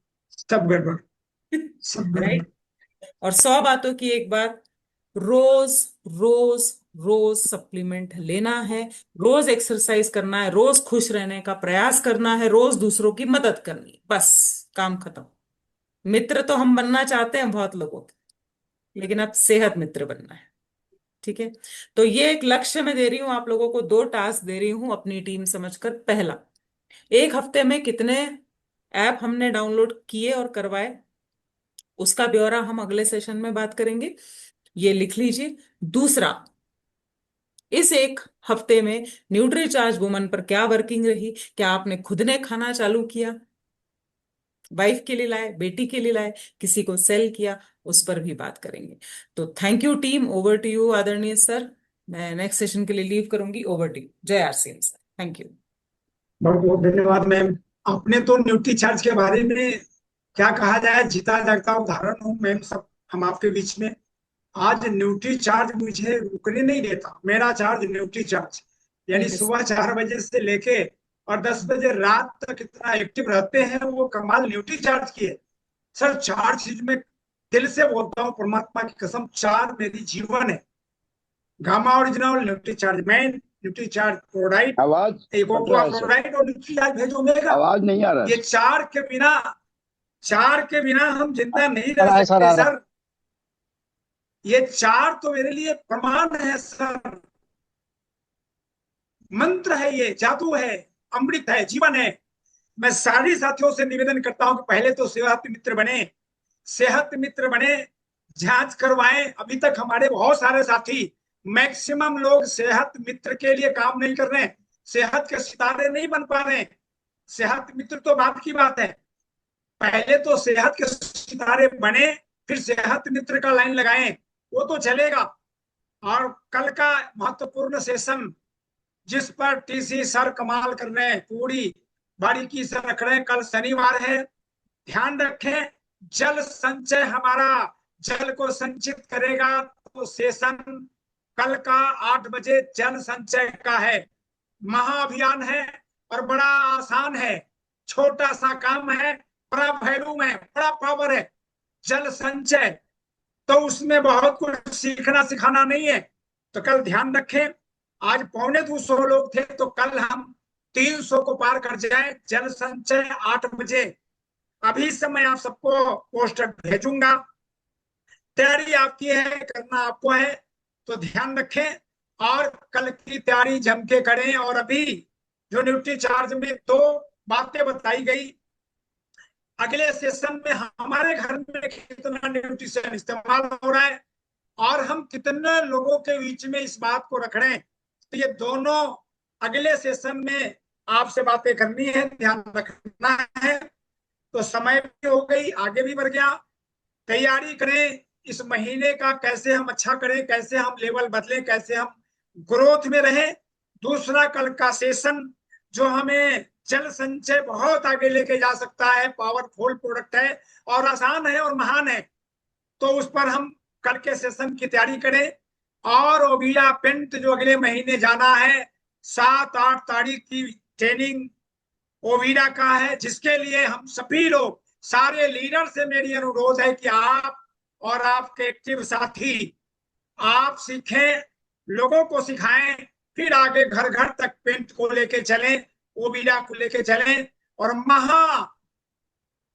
सब गड़बड़, सब है। गड़बड़। राइट। और 100 बातों की एक बात, रोज रोज रोज सप्लीमेंट लेना है, रोज एक्सरसाइज करना है, रोज खुश रहने का प्रयास करना है, रोज दूसरों की मदद करनी है, बस काम खत्म। मित्र तो हम बनना चाहते हैं बहुत लोगों के, लेकिन अब सेहत मित्र बनना है। ठीक है। तो ये एक लक्ष्य मैं दे रही हूं आप लोगों को, 2 टास्क दे रही हूं अपनी टीम समझकर। पहला, एक हफ्ते में कितने ऐप हमने डाउनलोड किए और करवाए, उसका ब्यौरा हम अगले सेशन में बात करेंगे, ये लिख लीजिए। दूसरा, इस एक हफ्ते में न्यूट्री चार्ज वुमन पर क्या वर्किंग रही, क्या आपने खुद ने खाना चालू किया, वाइफ के लिए लाए, बेटी के लिए लाए, किसी को सेल किया, उस पर भी बात करेंगे। तो thank you team, over to you आदरणीय सर। मैं नेक्स्ट सेशन के लिए लीव करूंगी, ओवर टू यू। जय आरसीएम सर, थैंक यू। बहुत बहुत धन्यवाद मैम। आपने तो न्यूट्री चार्ज के बारे में क्या कहा जाए, जीता जागता उदाहरण हूँ मैम, सब हम आपके बीच में। आज न्यूट्री चार्ज मुझे रुकने नहीं देता, मेरा चार्ज न्यूट्री चार्ज, यानी थैंक यू सुबह 4 बजे से लेके और 10 बजे रात तक इतना एक्टिव रहते हैं, वो कमाल न्यूट्री चार्ज की है। सर 4 चीज में दिल से बोलता हूँ, परमात्मा की कसम, 4 मेरी जीवन है। Gamma original, nutri charge man, Nutricharge ProDiet, आवाज कट रहा है सर, प्रोडाइट और न्यूट्री चार्ज भेज ओमेगा। आवाज नहीं आ रहा ये है। 4 के बिना हम जिंदा नहीं आ रह रहा है सर, सकते आ रहा है। सर। ये 4 तो मेरे लिए प्रमाण है सर, मंत्र है, ये जादू है, अमृत है, जीवन है। मैं सारे साथियों से निवेदन करता हूं कि पहले तो सेहत मित्र बने, सेहत मित्र बने, जांच करवाएं। अभी तक हमारे बहुत सारे साथी, मैक्सिमम लोग सेहत मित्र के लिए काम नहीं कर रहे हैं, सेहत के सितारे नहीं बन पा रहे हैं। सेहत मित्र तो बात की बात है, पहले तो सेहत के सितारे बने, फिर सेहत मित्र का लाइन लगाएं, वो तो चलेगा। और कल का महत्वपूर्ण सेशन जिस पर टीसी सर कमाल कर रहे हैं, पूरी बारीकी से रख रहे हैं, कल शनिवार है, ध्यान रखें। जल संचय हमारा जल को संचित करेगा, तो सेशन कल का 8 बजे जल संचय का है। महाअभियान है और बड़ा आसान है, छोटा सा काम है, बड़ा वैल्यू है, बड़ा पावर है, जल संचय। तो उसमें बहुत कुछ सीखना सिखाना नहीं है, तो कल ध्यान रखें। आज 250 लोग थे, तो कल हम 300 को पार कर जाए। जल संचय 8 बजे। अभी से मैं आप सबको पोस्टर भेजूंगा, तैयारी आपकी है, करना आपको है, तो ध्यान रखें और कल की तैयारी जम के करें। और अभी जो न्यूट्री चार्ज में 2 बातें बताई गई, अगले सेशन में हमारे घर में कितना न्यूट्रिशन इस्तेमाल हो रहा है और हम कितने लोगों के बीच में इस बात को रख रहे हैं, तो ये दोनों अगले सेशन में आपसे बातें करनी है, ध्यान रखना है। तो समय भी हो गई, आगे भी बढ़ गया। तैयारी करें इस महीने का, कैसे हम अच्छा करें, कैसे हम लेवल बदलें, कैसे हम ग्रोथ में रहें। दूसरा, कल का सेशन जो हमें जल संचय बहुत आगे लेके जा सकता है, पावरफुल प्रोडक्ट है और आसान है और महान है, तो उस पर हम कल के सेशन की तैयारी करें। और ओविडा पेंट जो अगले महीने जाना है, 7-8 तारीख की ट्रेनिंग ओविडा का है, जिसके लिए हम सभी लोग, सारे लीडर से मेरी अनुरोध है कि आप और आपके एक्टिव साथी आप सीखें, लोगों को सिखाएं, फिर आगे घर घर तक पेंट को लेके चलें, ओविडा को लेके चलें और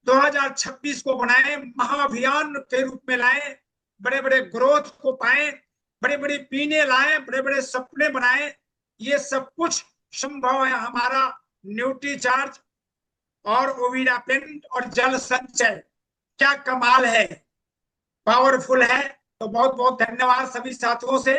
2026 को बनाएं, महाअभियान के रूप में लाएं, बड़े बड़े ग्रोथ को पाएं, बड़े बड़े पीने लाएं, बड़े बड़े सपने बनाएं। ये सब कुछ संभव है हमारा न्यूट्रीचार्ज और ओविडा पेंट और जल संचय, क्या कमाल है, पावरफुल है। तो बहुत बहुत धन्यवाद सभी साथियों से।